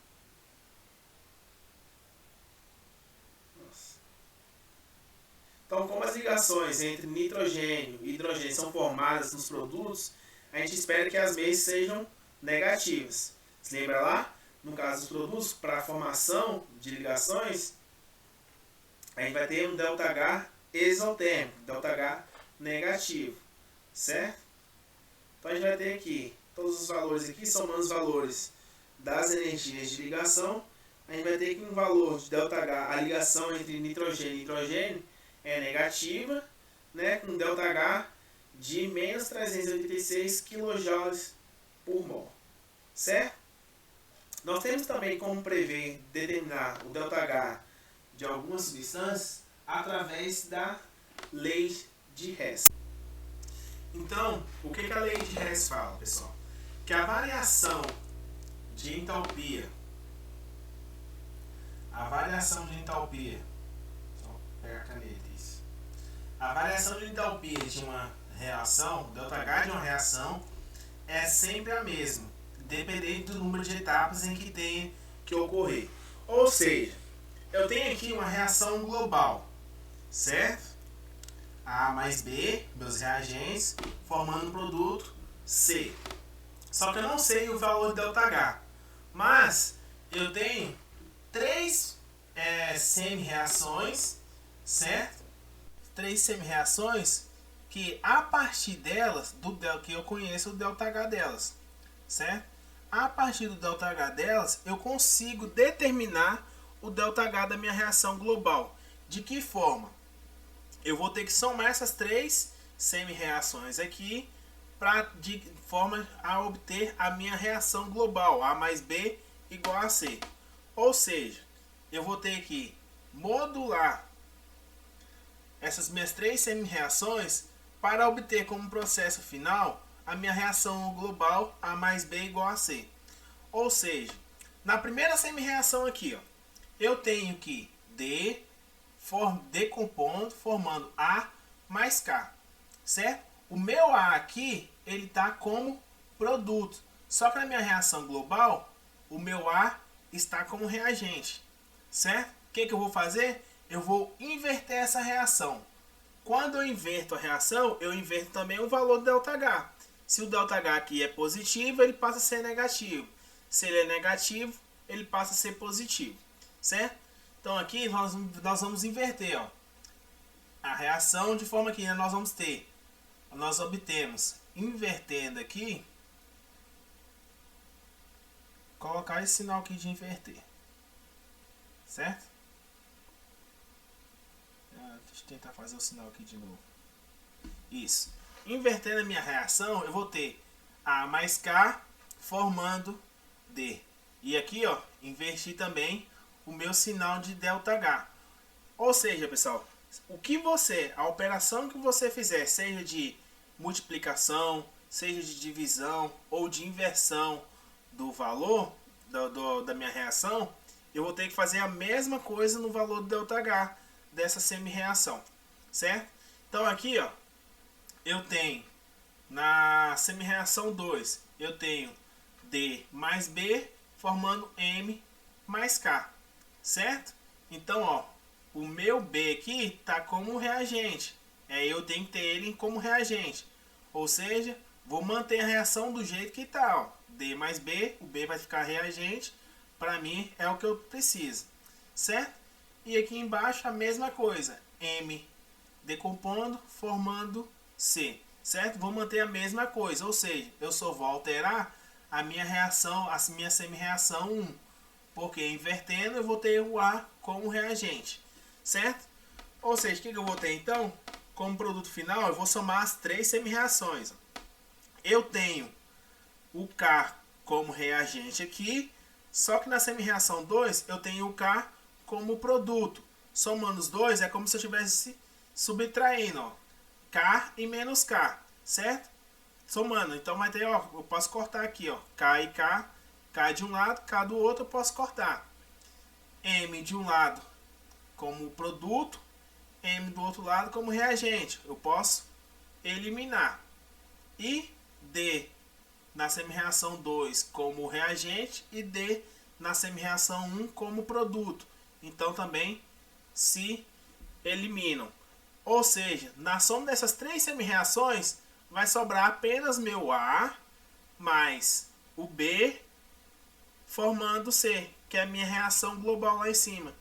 Speaker 1: Então, como as ligações entre nitrogênio e hidrogênio são formadas nos produtos, a gente espera que as mesmas sejam negativas. Se lembra lá? No caso dos produtos, para a formação de ligações, a gente vai ter um ΔH exotérmico, ΔH negativo, certo? Então a gente vai ter aqui todos os valores aqui, somando os valores das energias de ligação, a gente vai ter aqui um valor de ΔH, a ligação entre nitrogênio e hidrogênio é negativa, né, com ΔH de menos 386 kJ por mol, certo? Nós temos também como prever, determinar o ΔH de algumas substâncias através da lei de Hess. Então, o que a lei de Hess fala, pessoal? Que a variação de entalpia, só pegar a caneta, isso. A variação de entalpia de uma reação, o ΔH de uma reação, é sempre a mesma, dependendo do número de etapas em que tem que ocorrer. Ou seja, eu tenho aqui uma reação global, certo? A mais B, meus reagentes, formando um produto C. Só que eu não sei o valor de ΔH. Mas eu tenho 3 semi-reações, certo? 3 semi-reações que a partir delas, que eu conheço o ΔH delas, certo? A partir do ΔH delas, eu consigo determinar o ΔH da minha reação global. De que forma? Eu vou ter que somar essas 3 semi-reações aqui de forma a obter a minha reação global, A mais B igual a C. Ou seja, eu vou ter que modular essas minhas 3 semi-reações para obter como processo final a minha reação global A mais B igual a C. Ou seja, na primeira semi-reação aqui, ó, eu tenho que D decompondo, formando A mais K, certo? O meu A aqui, ele está como produto, só que na minha reação global, o meu A está como reagente, certo? O que eu vou fazer? Eu vou inverter essa reação. Quando eu inverto a reação, eu inverto também o valor do ΔH. Se o ΔH aqui é positivo, ele passa a ser negativo. Se ele é negativo, ele passa a ser positivo, certo? Então aqui nós vamos inverter, ó, a reação de forma que nós obtemos, invertendo aqui, colocar esse sinal aqui de inverter, certo? Deixa eu tentar fazer o sinal aqui de novo. Isso. Invertendo a minha reação, eu vou ter A mais K formando D. E aqui, ó, inverti também o meu sinal de ΔH. Ou seja, pessoal, a operação que você fizer, seja de multiplicação, seja de divisão ou de inversão do valor da minha reação, eu vou ter que fazer a mesma coisa no valor do ΔH dessa semi-reação, certo? Então aqui, ó, eu tenho na semi-reação 2, eu tenho D mais B formando M mais K, certo? Então, ó, o meu B aqui está como reagente, eu tenho que ter ele como reagente, ou seja, vou manter a reação do jeito que está, ó. D mais B, o B vai ficar reagente, para mim é o que eu preciso, certo? E aqui embaixo a mesma coisa, M decompondo, formando C, certo? Vou manter a mesma coisa, ou seja, eu só vou alterar a minha reação, a minha semi-reação 1, porque invertendo eu vou ter o A como reagente, certo? Ou seja, o que eu vou ter então? Como produto final, eu vou somar as 3 semi-reações. Eu tenho o K como reagente aqui, só que na semi-reação 2 eu tenho o K como produto. Somando os dois é como se eu estivesse subtraindo, ó, K e menos K, certo? Somando, então vai ter, ó, eu posso cortar aqui, ó, K e K de um lado, K do outro eu posso cortar. M de um lado como produto, M do outro lado como reagente, eu posso eliminar. E D na semi-reação 2 como reagente e D na semi-reação 1 como produto. Então também se eliminam. Ou seja, na soma dessas 3 semi-reações vai sobrar apenas meu A mais o B formando C, que é a minha reação global lá em cima.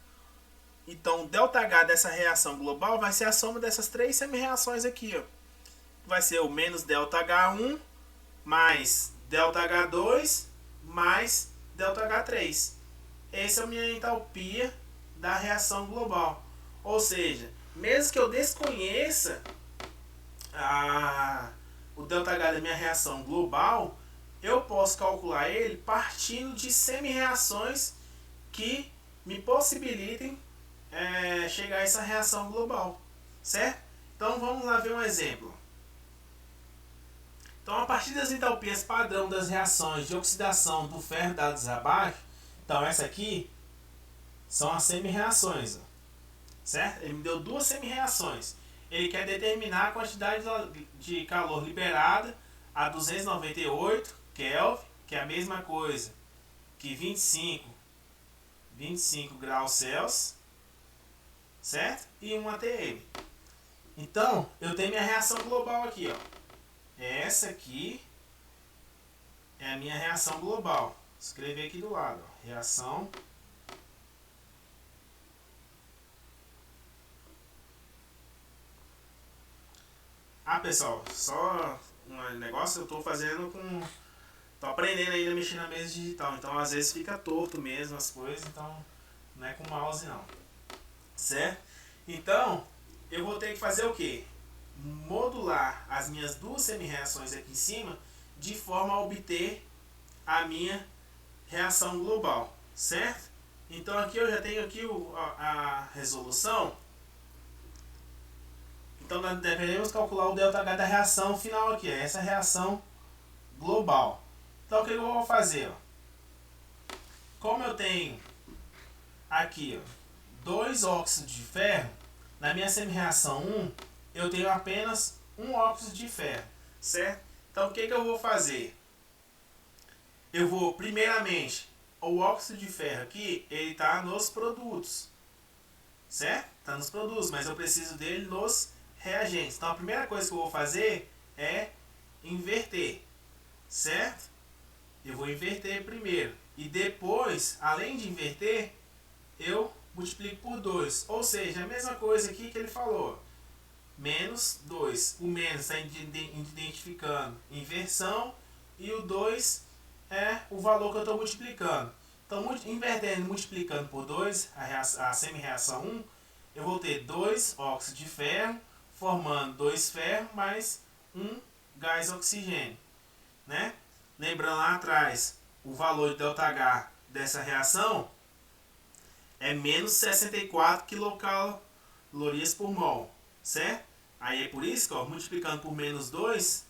Speaker 1: Então, ΔH dessa reação global vai ser a soma dessas 3 semi-reações aqui, ó. Vai ser o menos ΔH1 mais ΔH2 mais ΔH3. Essa é a minha entalpia da reação global. Ou seja, mesmo que eu desconheça o ΔH da minha reação global, eu posso calcular ele partindo de semi-reações que me possibilitem chegar a essa reação global, certo? Então vamos lá ver um exemplo. Então, a partir das entalpias padrão das reações de oxidação do ferro dadas abaixo, então essa aqui são as semi-reações, certo? Ele me deu 2 semi-reações. Ele quer determinar a quantidade de calor liberada a 298 Kelvin, que é a mesma coisa que 25 graus Celsius, certo? E 1 atm. Então, eu tenho minha reação global aqui, ó. Essa aqui é a minha reação global. Vou escrever aqui do lado, ó. Reação pessoal, só um negócio eu tô fazendo com... tô aprendendo ainda a mexer na mesa digital, então às vezes fica torto mesmo as coisas, então não é com mouse não, certo? Então, eu vou ter que fazer o quê? Modular as minhas 2 semi-reações aqui em cima de forma a obter a minha reação global, certo? Então aqui eu já tenho aqui a resolução. Então nós deveremos calcular o ΔH da reação final aqui, essa reação global. Então o que eu vou fazer? Ó? Como eu tenho aqui 2 óxidos de ferro, na minha semi-reação 1 eu tenho apenas 1 óxido de ferro, certo? Então o que eu vou fazer? Eu vou, primeiramente, o óxido de ferro aqui, ele está nos produtos, certo? Está nos produtos, mas eu preciso dele nos reagentes. Então a primeira coisa que eu vou fazer é inverter, certo? Eu vou inverter primeiro e depois, além de inverter, eu multiplico por 2. Ou seja, a mesma coisa aqui que ele falou. Menos 2. O menos está identificando inversão e o 2 é o valor que eu estou multiplicando. Então, invertendo e multiplicando por 2, a semi-reação 1, eu vou ter 2 óxidos de ferro, formando 2 ferros mais 1 gás oxigênio, né? Lembrando lá atrás, o valor de ΔH dessa reação é menos 64 quilocalorias por mol, certo? Aí é por isso que, ó, multiplicando por menos 2,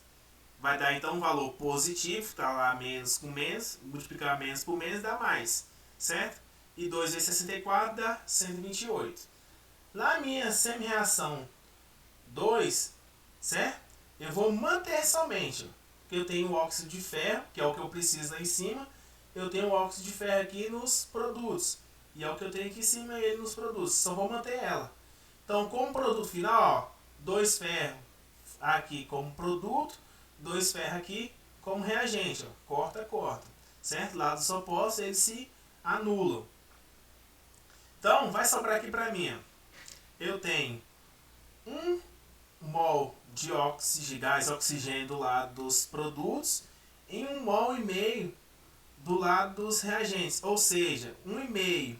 Speaker 1: vai dar então um valor positivo, tá lá menos com menos, multiplicar menos por menos dá mais, certo? E 2 vezes 64 dá 128. Na minha semi-reação 2, certo? Eu vou manter somente, porque eu tenho o óxido de ferro, que é o que eu preciso lá em cima, eu tenho o óxido de ferro aqui nos produtos, e é o que eu tenho aqui em cima ele nos produtos, só vou manter ela. Então, como produto final, ó, 2 ferros aqui como produto, 2 ferros aqui como reagente, ó. Corta, corta, certo? Lados opostos, eles se anulam. Então, vai sobrar aqui para mim, ó. Eu tenho 1 mol de gás oxigênio do lado dos produtos e 1,5 mol do lado dos reagentes. Ou seja, 1,5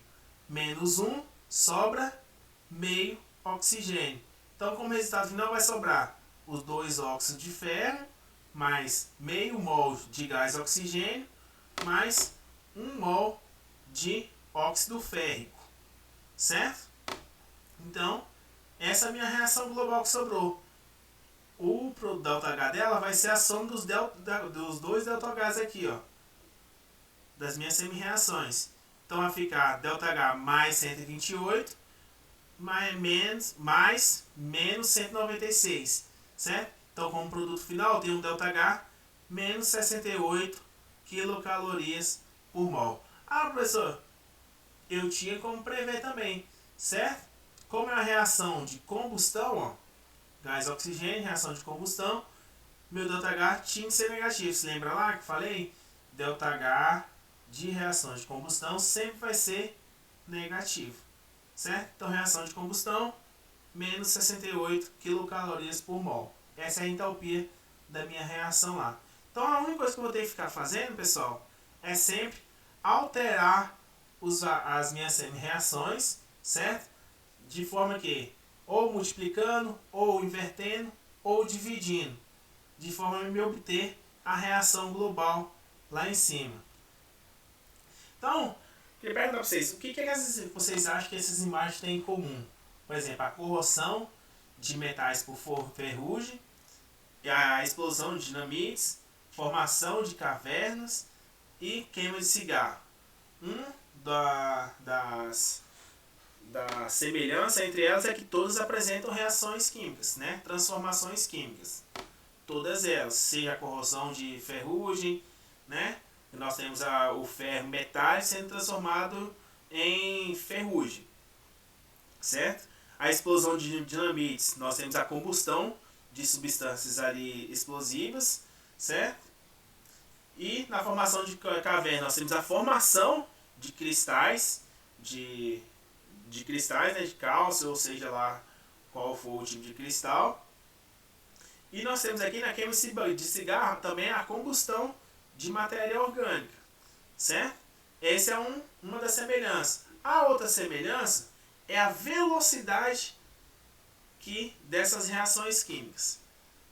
Speaker 1: menos 1 sobra meio oxigênio. Então, como resultado final, vai sobrar os 2 óxidos de ferro mais meio mol de gás oxigênio mais 1 mol de óxido férrico, certo? Então, essa é a minha reação global que sobrou. O ΔH dela vai ser a soma dos 2 ΔHs aqui, ó, das minhas semi-reações. Então vai ficar ΔH mais 128 mais menos 196, certo? Então, como produto final, eu tenho um ΔH menos 68 quilocalorias por mol. Ah, professor, eu tinha como prever também, certo? Como é uma reação de combustão, ó, gás oxigênio, reação de combustão, meu ΔH tinha que ser negativo. Se lembra lá que falei? ΔH de reação de combustão sempre vai ser negativo, certo? Então, reação de combustão, menos 68 quilocalorias por mol. Essa é a entalpia da minha reação lá. Então, a única coisa que eu vou ter que ficar fazendo, pessoal, é sempre alterar as minhas semi-reações, certo? De forma que, ou multiplicando, ou invertendo, ou dividindo, de forma a me obter a reação global lá em cima. Então, queria perguntar para vocês, o que vocês acham que essas imagens têm em comum? Por exemplo, a corrosão de metais por ferrugem, a explosão de dinamites, formação de cavernas e queima de cigarro. Da semelhança entre elas é que todas apresentam reações químicas, né? Transformações químicas. Todas elas, seja a corrosão de ferrugem, né? Nós temos o ferro metálico sendo transformado em ferrugem, certo? A explosão de dinamites, nós temos a combustão de substâncias ali explosivas, certo? E na formação de caverna, nós temos a formação de cristais, de cristais, né, de cálcio, ou seja lá qual for o tipo de cristal. E nós temos aqui na queima de cigarro também a combustão de matéria orgânica, certo? Essa é uma das semelhanças. A outra semelhança é a velocidade dessas reações químicas,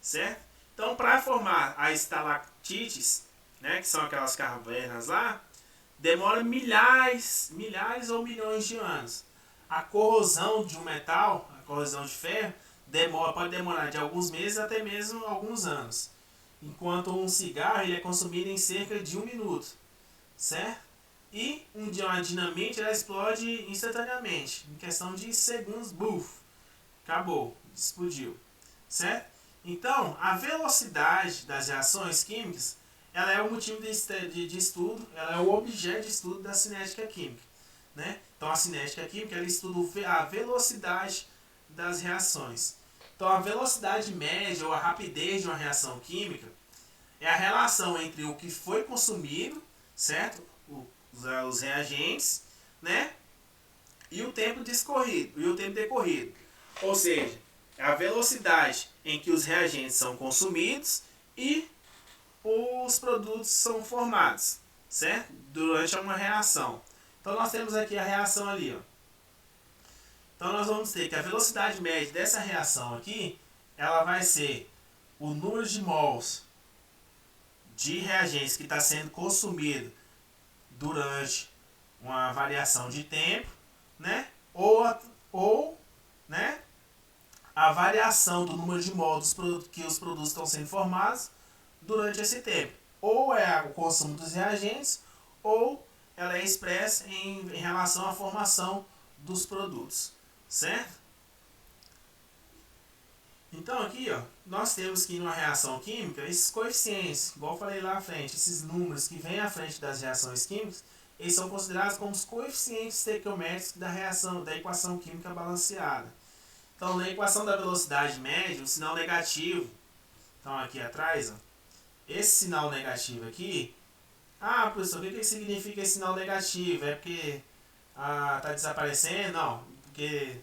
Speaker 1: certo? Então, para formar as estalactites, né, que são aquelas cavernas lá, demora milhares ou milhões de anos. A corrosão de um metal, a corrosão de ferro, pode demorar de alguns meses até mesmo alguns anos. Enquanto um cigarro ele é consumido em cerca de 1 minuto, certo? E uma dinamite ela explode instantaneamente, em questão de segundos, buf, acabou, explodiu, certo? Então, a velocidade das reações químicas ela é o motivo de estudo, ela é o objeto de estudo da cinética química, né? Então, a cinética química ela estuda a velocidade das reações. Então, a velocidade média ou a rapidez de uma reação química é a relação entre o que foi consumido, certo? Os reagentes, né? E o tempo decorrido. Ou seja, é a velocidade em que os reagentes são consumidos e os produtos são formados, certo? Durante uma reação. Então, nós temos aqui a reação ali, ó. Então, nós vamos ter que a velocidade média dessa reação aqui, ela vai ser o número de mols de reagentes que está sendo consumido durante uma variação de tempo, né? Ou né? A variação do número de mols que os produtos estão sendo formados durante esse tempo. Ou é o consumo dos reagentes, ou ela é expressa em relação à formação dos produtos, certo? Então aqui, ó, nós temos que numa reação química, esses coeficientes, igual eu falei lá à frente, esses números que vêm à frente das reações químicas, eles são considerados como os coeficientes estequiométricos da equação química balanceada. Então, na equação da velocidade média, o sinal negativo, então aqui atrás, ó, esse sinal negativo aqui, ah, professor, o que significa esse sinal negativo? É porque tá desaparecendo? Não, porque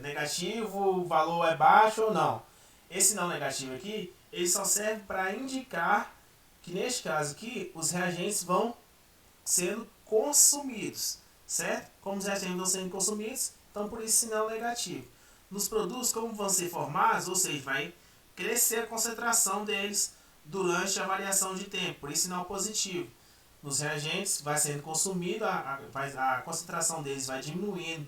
Speaker 1: negativo, o valor é baixo ou não. Esse sinal negativo aqui, ele só serve para indicar que neste caso aqui, os reagentes vão sendo consumidos, certo? Como os reagentes vão sendo consumidos, então por isso sinal negativo. Nos produtos, como vão ser formados, ou seja, vai crescer a concentração deles durante a variação de tempo, por isso sinal positivo. Nos reagentes vai sendo consumido, a concentração deles vai diminuindo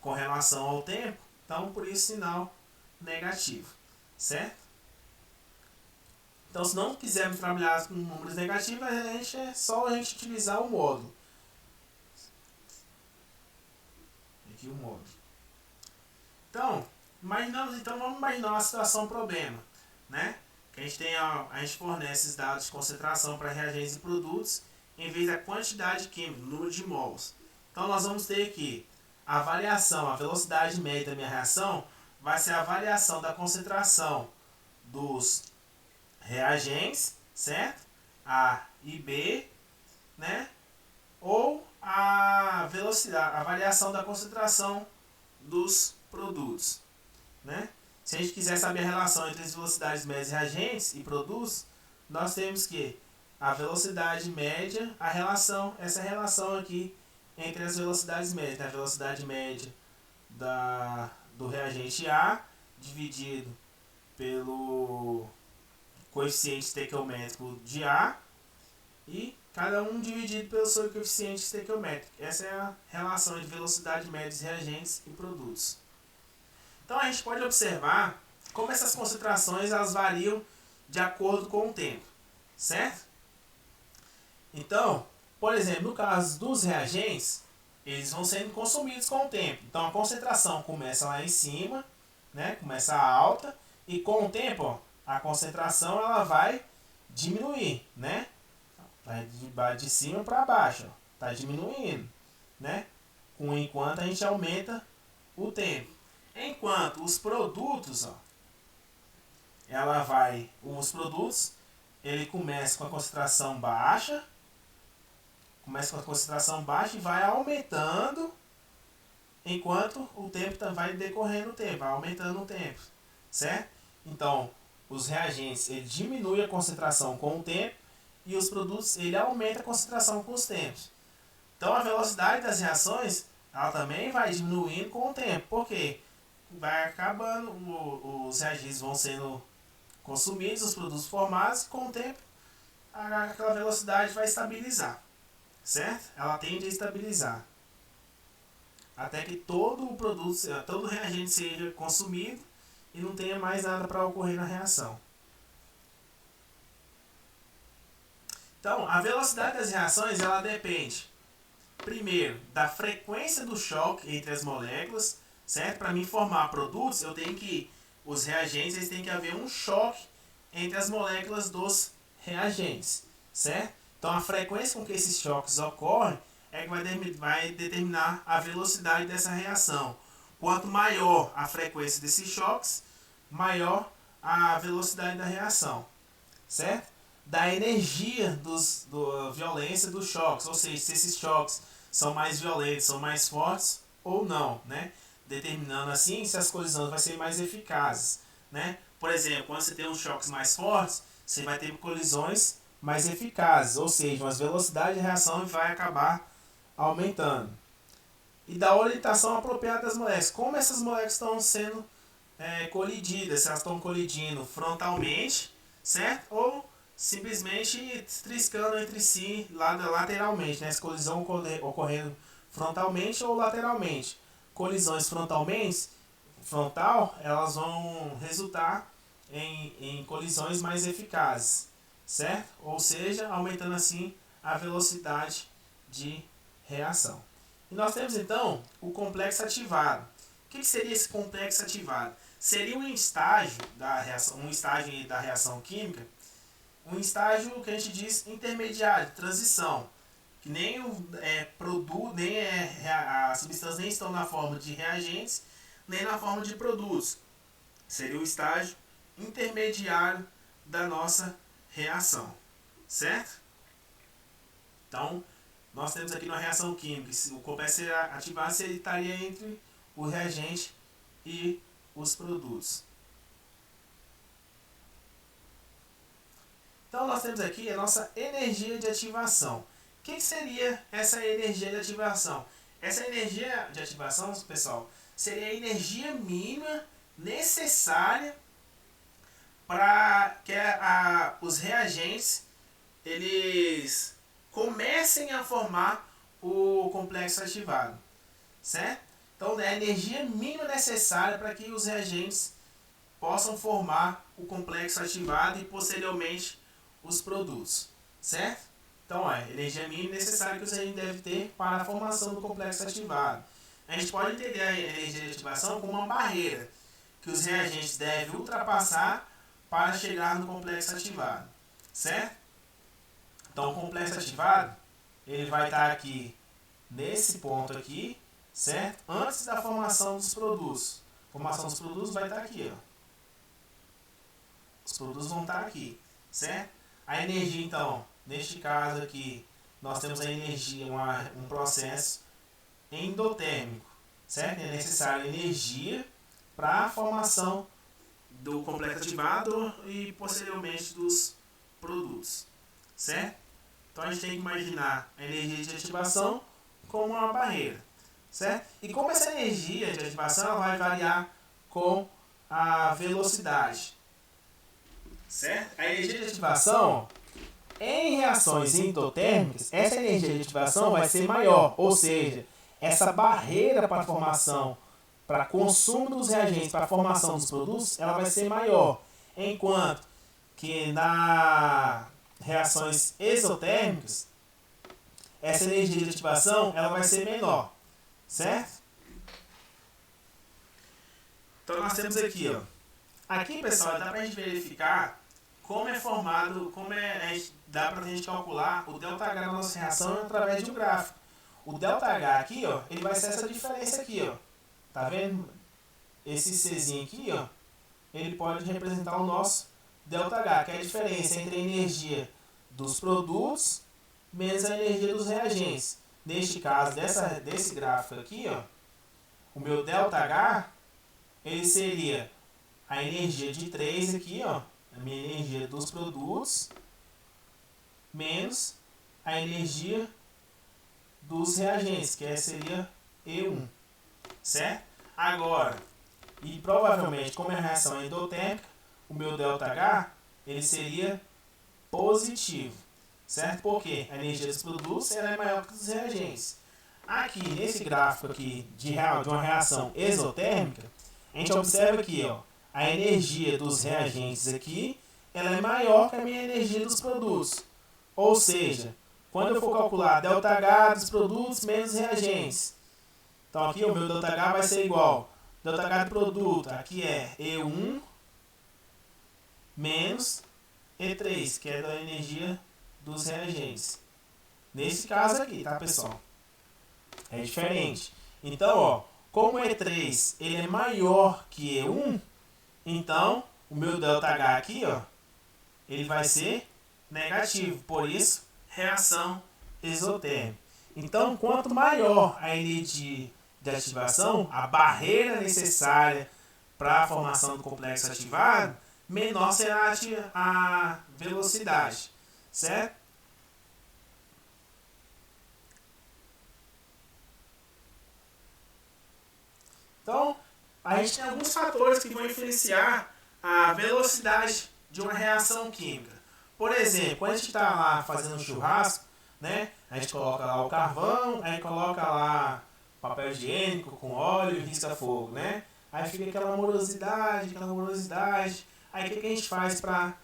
Speaker 1: com relação ao tempo, então por isso sinal negativo, certo? Então, se não quisermos trabalhar com números negativos, é só a gente utilizar o módulo. Aqui o módulo. Então, vamos imaginar uma situação problema, né? Que a gente fornece esses dados de concentração para reagentes e produtos em vez da quantidade química, número de mols. Então, nós vamos ter aqui a variação, a velocidade média da minha reação vai ser a variação da concentração dos reagentes, certo? A e B, né? Ou a velocidade, a variação da concentração dos produtos, né? Se a gente quiser saber a relação entre as velocidades médias reagentes e produtos, nós temos que a velocidade média, essa relação aqui entre as velocidades médias, né? A velocidade média do reagente A dividido pelo coeficiente estequiométrico de A e cada um dividido pelo seu coeficiente estequiométrico. Essa é a relação entre velocidade média de reagentes e produtos. Então a gente pode observar como essas concentrações elas variam de acordo com o tempo, certo? Então, por exemplo, no caso dos reagentes, eles vão sendo consumidos com o tempo. Então a concentração começa lá em cima, né? Começa alta e com o tempo, ó, a concentração ela vai diminuir, né? Vai de cima para baixo, ó, tá diminuindo, né? Enquanto a gente aumenta o tempo. Enquanto os produtos, ó, os produtos, ele começa com a concentração baixa, e vai aumentando enquanto o tempo vai decorrendo o tempo, vai aumentando o tempo, certo? Então, os reagentes, ele diminui a concentração com o tempo e os produtos, ele aumenta a concentração com os tempos. Então, a velocidade das reações, ela também vai diminuindo com o tempo, porque vai acabando, os reagentes vão sendo consumidos, os produtos formados, e com o tempo, aquela velocidade vai estabilizar, certo? Ela tende a estabilizar até que todo o reagente seja consumido e não tenha mais nada para ocorrer na reação. Então, a velocidade das reações ela depende, primeiro, da frequência do choque entre as moléculas, certo? Para mim formar produtos, os reagentes eles têm que haver um choque entre as moléculas dos reagentes, certo? Então, a frequência com que esses choques ocorrem é que vai determinar a velocidade dessa reação. Quanto maior a frequência desses choques, maior a velocidade da reação, certo? Da energia da violência dos choques, ou seja, se esses choques são mais violentos, são mais fortes ou não, né? Determinando assim se as colisões vão ser mais eficazes, né? Por exemplo, quando você tem uns choques mais fortes, você vai ter colisões mais eficazes, ou seja, a velocidade de reação vai acabar aumentando. E da orientação apropriada das moléculas, como essas moléculas estão sendo colididas, se elas estão colidindo frontalmente, certo? Ou simplesmente triscando entre si lateralmente, né? Essa colisão ocorrendo frontalmente ou lateralmente. Colisões frontal, elas vão resultar em colisões mais eficazes, certo? Ou seja, aumentando assim a velocidade de reação. E nós temos então o complexo ativado. O que seria esse complexo ativado? Seria um estágio da reação química, um estágio que a gente diz intermediário, transição, que nem as substâncias nem estão na forma de reagentes, nem na forma de produtos. Seria o estágio intermediário da nossa reação, certo? Então, nós temos aqui uma reação química, se o complexo ativasse, ele estaria entre o reagente e os produtos. Então, nós temos aqui a nossa energia de ativação. O que seria essa energia de ativação? Essa energia de ativação, pessoal, seria a energia mínima necessária para que os reagentes eles comecem a formar o complexo ativado, certo? Então, é a energia mínima necessária para que os reagentes possam formar o complexo ativado e posteriormente os produtos, certo? Então, energia mínima necessária que o reagente deve ter para a formação do complexo ativado. A gente pode entender a energia de ativação como uma barreira que os reagentes devem ultrapassar para chegar no complexo ativado, certo? Então, o complexo ativado, ele vai estar aqui, nesse ponto aqui, certo? Antes da formação dos produtos. A formação dos produtos vai estar aqui, ó. Os produtos vão estar aqui, certo? A energia, então, neste caso aqui, nós temos a energia, um processo endotérmico, certo? É necessária energia para a formação do complexo ativado e posteriormente dos produtos, certo? Então a gente tem que imaginar a energia de ativação como uma barreira, certo? E como essa energia de ativação vai variar com a velocidade, certo? A energia de ativação, em reações endotérmicas, essa energia de ativação vai ser maior, ou seja, essa barreira para a formação, para consumo dos reagentes, para a formação dos produtos, ela vai ser maior, enquanto que na reações exotérmicas, essa energia de ativação ela vai ser menor, certo? Então nós temos aqui, ó. Aqui, pessoal, dá para a gente verificar como é formado, dá para a gente calcular o ΔH da nossa reação através de um gráfico. O ΔH aqui, ó, ele vai ser essa diferença aqui, ó. Tá vendo? Esse Czinho aqui, ó, ele pode representar o nosso ΔH, que é a diferença entre a energia dos produtos menos a energia dos reagentes. Neste caso, desse gráfico aqui, ó, o meu ΔH, ele seria a energia de 3 aqui, ó, a minha energia dos produtos, menos a energia dos reagentes, que seria E1, certo? Agora, e provavelmente, como é a reação endotérmica, o meu ΔH, ele seria positivo, certo? Porque a energia dos produtos ela é maior que dos reagentes. Aqui, nesse gráfico aqui de uma reação exotérmica, a gente observa aqui, ó, a energia dos reagentes aqui, ela é maior que a minha energia dos produtos. Ou seja, quando eu for calcular ΔH dos produtos menos reagentes, então aqui o meu ΔH vai ser igual ΔH do produto, aqui é E1 menos E3, que é da energia dos reagentes. Nesse caso aqui, tá, pessoal? É diferente. Então, ó, como E3 ele é maior que E1, então o meu ΔH aqui, ó, ele vai ser negativo. Por isso, reação exotérmica. Então, quanto maior a energia de ativação, a barreira necessária para a formação do complexo ativado, menor será a velocidade, certo? Então, a gente tem alguns fatores que vão influenciar a velocidade de uma reação química. Por exemplo, quando a gente está lá fazendo um churrasco, né, a gente coloca lá o carvão, aí coloca lá papel higiênico com óleo e risca fogo, né? Aí fica aquela morosidade. Aí o que a gente faz para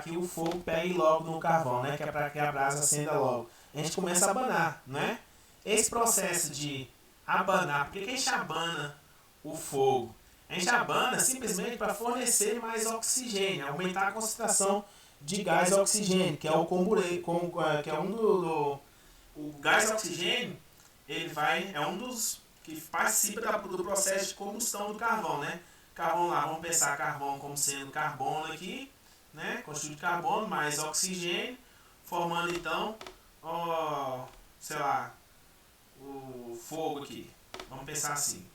Speaker 1: que o fogo pegue logo no carvão, né? Que é para que a brasa acenda logo. A gente começa a abanar, né? Esse processo de abanar, por que a gente abana o fogo? A gente abana simplesmente para fornecer mais oxigênio, aumentar a concentração de gás oxigênio, que é o combustível, que é o gás oxigênio, é um dos que participa do processo de combustão do carvão, né?
Speaker 2: Carvão lá, vamos pensar carvão como sendo carbono aqui, né? Constituído de carbono mais oxigênio, formando então, sei lá, o fogo aqui. Vamos pensar assim,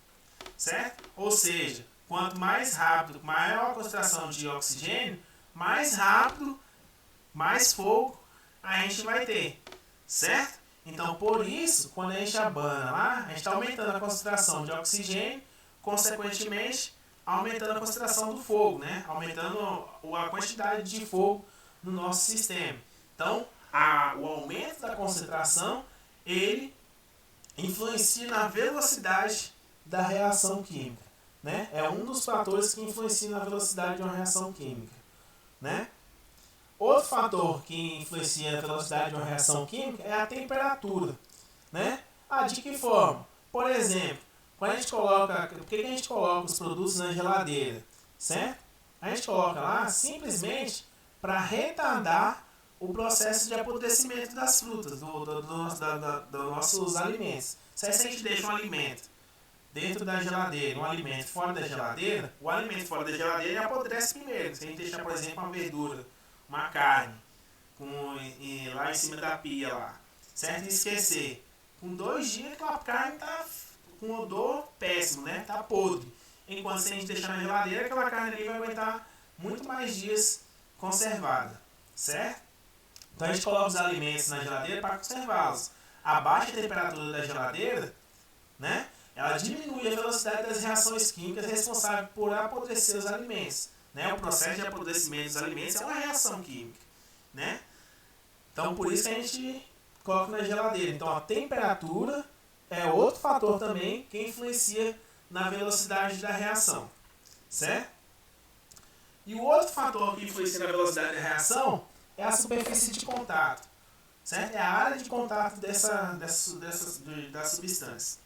Speaker 2: certo? Ou seja, quanto mais rápido, maior a concentração de oxigênio, mais rápido, mais fogo a gente vai ter, certo? Então, por isso, quando a gente abana lá, a gente está aumentando a concentração de oxigênio, consequentemente, aumentando a concentração do fogo, né? Aumentando a quantidade de fogo no nosso sistema. Então, o aumento da concentração, ele influencia na velocidade da reação química, né? É um dos fatores que influencia na velocidade de uma reação química, né? Outro fator que influencia na velocidade de uma reação química é a temperatura, né? De que forma? Por exemplo, quando a gente coloca, por que a gente coloca os produtos na geladeira, certo? A gente coloca lá simplesmente para retardar o processo de apodrecimento das frutas, dos nossos alimentos. Se a gente deixa um alimento dentro da geladeira, um alimento fora da geladeira, o alimento fora da geladeira apodrece primeiro. Se a gente deixar, por exemplo, uma verdura, uma carne, lá em cima da pia lá, certo? E esquecer. Com 2 dias aquela carne tá com odor péssimo, né? Tá podre. Enquanto se a gente deixar na geladeira, aquela carne ali vai aguentar muito mais dias conservada, certo? Então a gente coloca os alimentos na geladeira para conservá-los. A baixa temperatura da geladeira, né? Ela diminui a velocidade das reações químicas responsáveis por apodrecer os alimentos, né? O processo de apodrecimento dos alimentos é uma reação química, né? Então, por isso que a gente coloca na geladeira. Então, a temperatura é outro fator também que influencia na velocidade da reação, certo? E o outro fator que influencia na velocidade da reação é a superfície de contato, certo? É a área de contato da substância.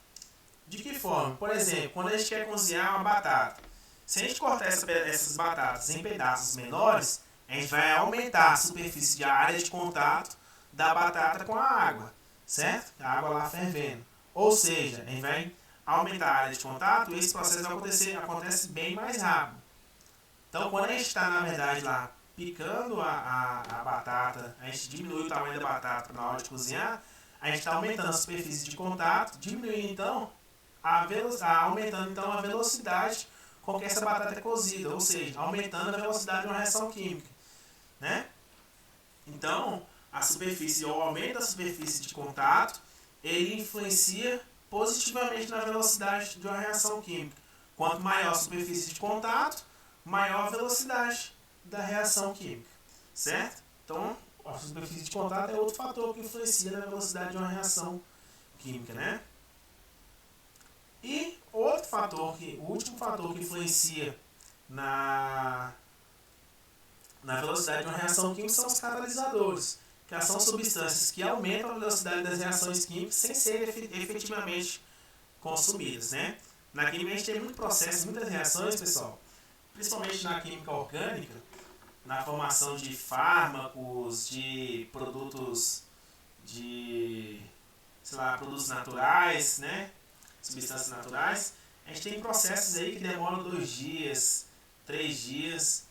Speaker 2: De que forma? Por exemplo, quando a gente quer cozinhar uma batata, se a gente cortar essas batatas em pedaços menores, a gente vai aumentar a superfície de área de contato da batata com a água, certo? A água lá fervendo. Ou seja, a gente vai aumentar a área de contato e esse processo acontece bem mais rápido. Então, quando a gente está, na verdade, lá picando a batata, a gente diminui o tamanho da batata na hora de cozinhar, a gente está aumentando a superfície de contato, diminuindo então aumentando então a velocidade com que essa batata é cozida, ou seja, aumentando a velocidade de uma reação química, né? Então, o aumento da superfície de contato, ele influencia positivamente na velocidade de uma reação química. Quanto maior a superfície de contato, maior a velocidade da reação química, certo? Então, a superfície de contato é outro fator que influencia na velocidade de uma reação química, né? E outro fator, o último fator que influencia na velocidade de uma reação química são os catalisadores, que são substâncias que aumentam a velocidade das reações químicas sem serem efetivamente consumidas, né? Na química a gente tem muito processo, muitas reações, pessoal, principalmente na química orgânica, na formação de fármacos, de produtos produtos naturais, né? Substâncias naturais, a gente tem processos aí que demoram 2 dias, 3 dias,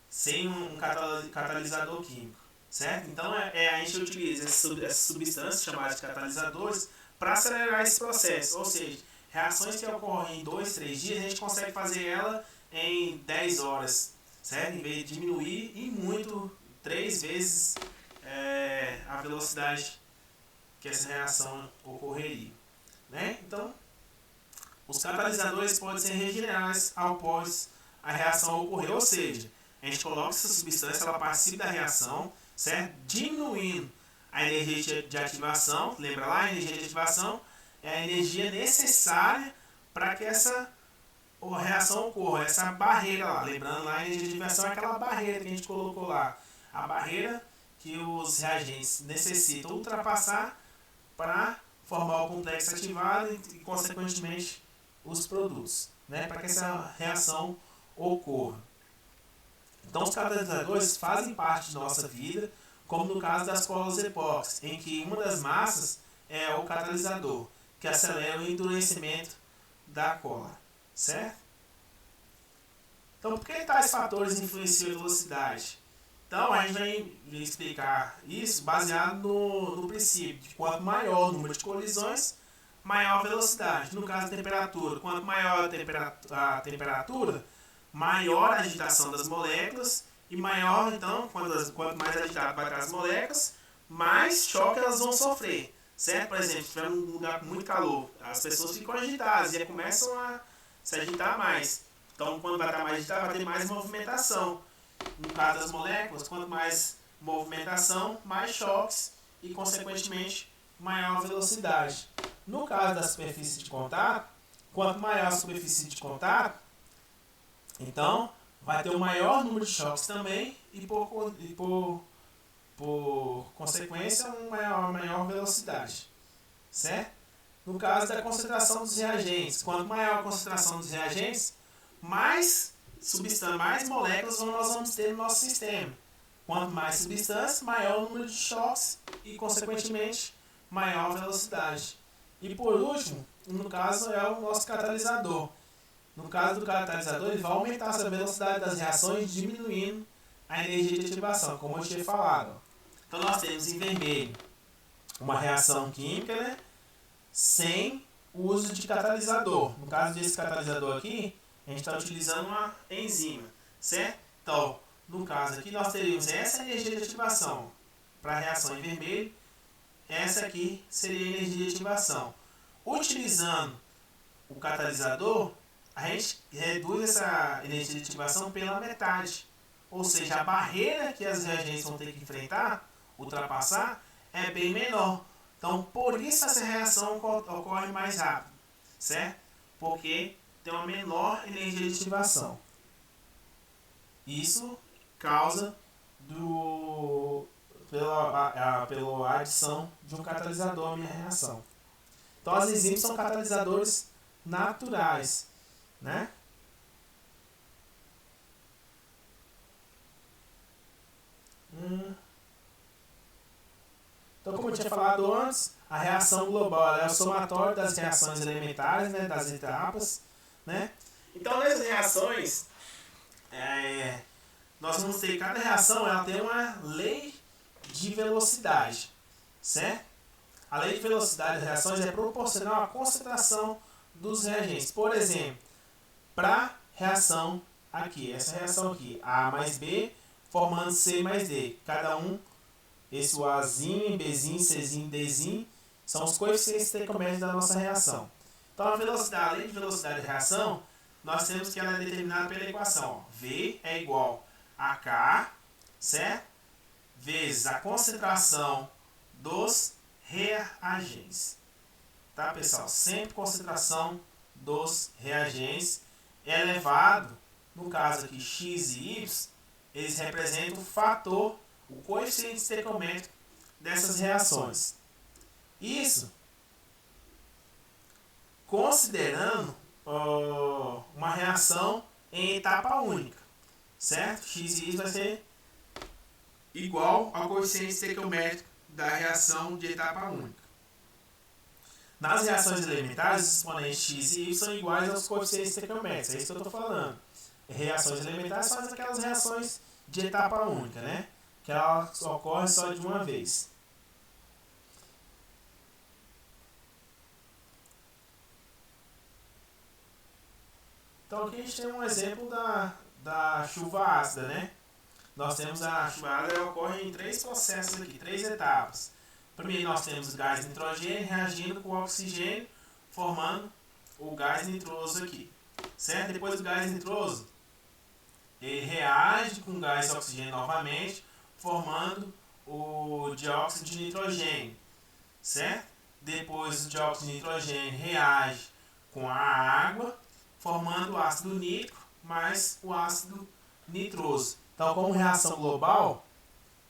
Speaker 2: sem um catalisador químico, certo? Então a gente utiliza essas substâncias chamadas de catalisadores para acelerar esse processo, ou seja, reações que ocorrem em 2, 3 dias, a gente consegue fazer ela em 10 horas, certo? Em vez de diminuir em muito, 3 vezes a velocidade que essa reação ocorreria, né? Então, os catalisadores podem ser regenerados após a reação ocorrer, ou seja, a gente coloca essa substância, ela participa da reação, certo? Diminuindo a energia de ativação, lembra lá, a energia de ativação é a energia necessária para que essa reação ocorra, essa barreira lá, lembrando lá, a energia de ativação é aquela barreira que a gente colocou lá, a barreira que os reagentes necessitam ultrapassar para formar o complexo ativado e consequentemente, os produtos, né, para que essa reação ocorra. Então, os catalisadores fazem parte da nossa vida, como no caso das colas epóxicas, em que uma das massas é o catalisador, que acelera o endurecimento da cola, certo? Então, por que tais fatores influenciam a velocidade? Então, a gente vai explicar isso baseado no princípio de quanto maior o número de colisões, maior a velocidade. No caso da temperatura, quanto maior a temperatura, maior a agitação das moléculas e maior, então, quanto mais agitado vai estar as moléculas, mais choque elas vão sofrer. Certo? Por exemplo, se tiver um lugar com muito calor, as pessoas ficam agitadas e começam a se agitar mais. Então, quando vai estar mais agitado, vai ter mais movimentação. No caso das moléculas, quanto mais movimentação, mais choques e, consequentemente, maior velocidade. No caso da superfície de contato, quanto maior a superfície de contato, então vai ter um maior número de choques também e, por consequência, uma maior velocidade. Certo? No caso da concentração dos reagentes, quanto maior a concentração dos reagentes, mais substância, mais moléculas nós vamos ter no nosso sistema. Quanto mais substância, maior o número de choques e, consequentemente, maior velocidade. E por último, no caso, é o nosso catalisador. No caso do catalisador, ele vai aumentar essa velocidade das reações, diminuindo a energia de ativação, como eu tinha falado. Então, nós temos em vermelho uma reação química, né, sem o uso de catalisador. No caso desse catalisador aqui, a gente está utilizando uma enzima, certo? Então, no caso aqui, nós teríamos essa energia de ativação para a reação em vermelho. Essa aqui seria a energia de ativação. Utilizando o catalisador, a gente reduz essa energia de ativação pela metade. Ou seja, a barreira que as reagentes vão ter que enfrentar, ultrapassar, é bem menor. Então, por isso essa reação ocorre mais rápido, certo? Porque tem uma menor energia de ativação. Isso causa pela adição de um catalisador à minha reação. Então, as enzimas são catalisadores naturais, né? Então, como eu tinha falado antes, a reação global é o somatório das reações elementares, né, das etapas, né? Então, nessas reações, nós vamos ter, cada reação ela tem uma lei de velocidade, certo? A lei de velocidade das reações é proporcional à concentração dos reagentes. Por exemplo, para reação aqui, essa reação aqui, A mais B, formando C mais D. Cada um, esse o Azinho, Bzinho, Czinho, Dzinho, são os coeficientes estequiométricos da nossa reação. Então, a lei de velocidade de reação, nós temos que ela é determinada pela equação. Ó. V é igual a K, certo? Vezes a concentração dos reagentes. Tá, pessoal? Sempre concentração dos reagentes elevado, no caso aqui x e y, eles representam o fator, o coeficiente estequiométrico dessas reações. Isso considerando uma reação em etapa única, certo? X e y vai ser igual ao coeficiente estequiométrico da reação de etapa única. Nas reações elementares, os exponentes x e y são iguais aos coeficientes estequiométricos. É isso que eu estou falando. Reações elementares são aquelas reações de etapa única, né? Que ela ocorre só de uma vez. Então aqui a gente tem um exemplo da chuva ácida, né? Nós temos a chuva ácida, ela ocorre em três processos aqui, três etapas. Primeiro nós temos o gás nitrogênio reagindo com o oxigênio, formando o gás nitroso aqui. Certo? Depois do gás nitroso, ele reage com o gás oxigênio novamente, formando o dióxido de nitrogênio. Certo? Depois o dióxido de nitrogênio reage com a água, formando o ácido nítrico mais o ácido nitroso. Então, como reação global,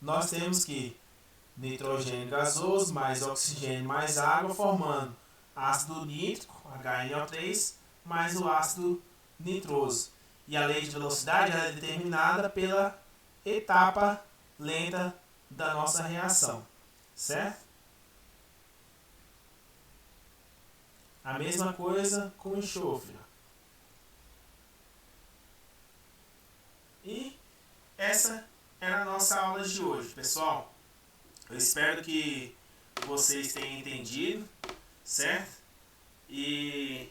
Speaker 2: nós temos que nitrogênio gasoso mais oxigênio mais água, formando ácido nítrico, HNO3, mais o ácido nitroso. E a lei de velocidade é determinada pela etapa lenta da nossa reação, certo? A mesma coisa com enxofre. essa era a nossa aula de hoje, pessoal. Eu espero que vocês tenham entendido, certo? E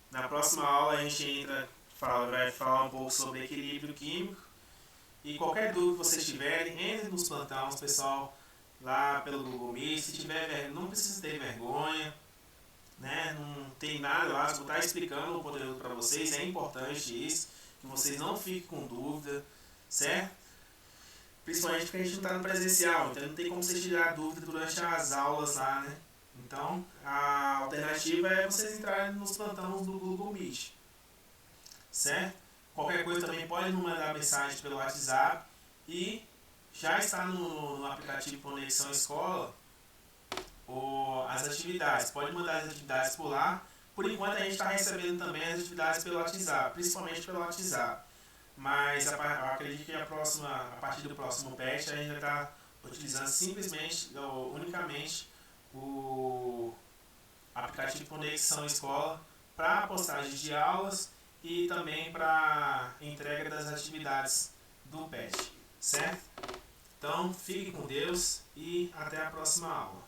Speaker 2: na próxima aula a gente vai falar um pouco sobre equilíbrio químico. E qualquer dúvida que vocês tiverem, entre nos plantões, pessoal, lá pelo Google Meet. Se tiver, não precisa ter vergonha, né? Não tem nada lá, vou estar explicando o conteúdo para vocês. É importante isso, que vocês não fiquem com dúvida, certo? Principalmente porque a gente não está no presencial, então não tem como você tirar dúvida durante as aulas lá, né? Então, a alternativa é vocês entrarem nos plantões do Google Meet, certo? Qualquer coisa também pode me mandar mensagem pelo WhatsApp e já está no aplicativo Conexão Escola as atividades. Pode mandar as atividades por lá. Por enquanto a gente está recebendo também as atividades pelo WhatsApp, principalmente pelo WhatsApp. Mas eu acredito que a partir do próximo patch a gente vai estar utilizando unicamente o aplicativo Conexão Escola para postagem de aulas e também para entrega das atividades do patch, certo? Então, fique com Deus e até a próxima aula.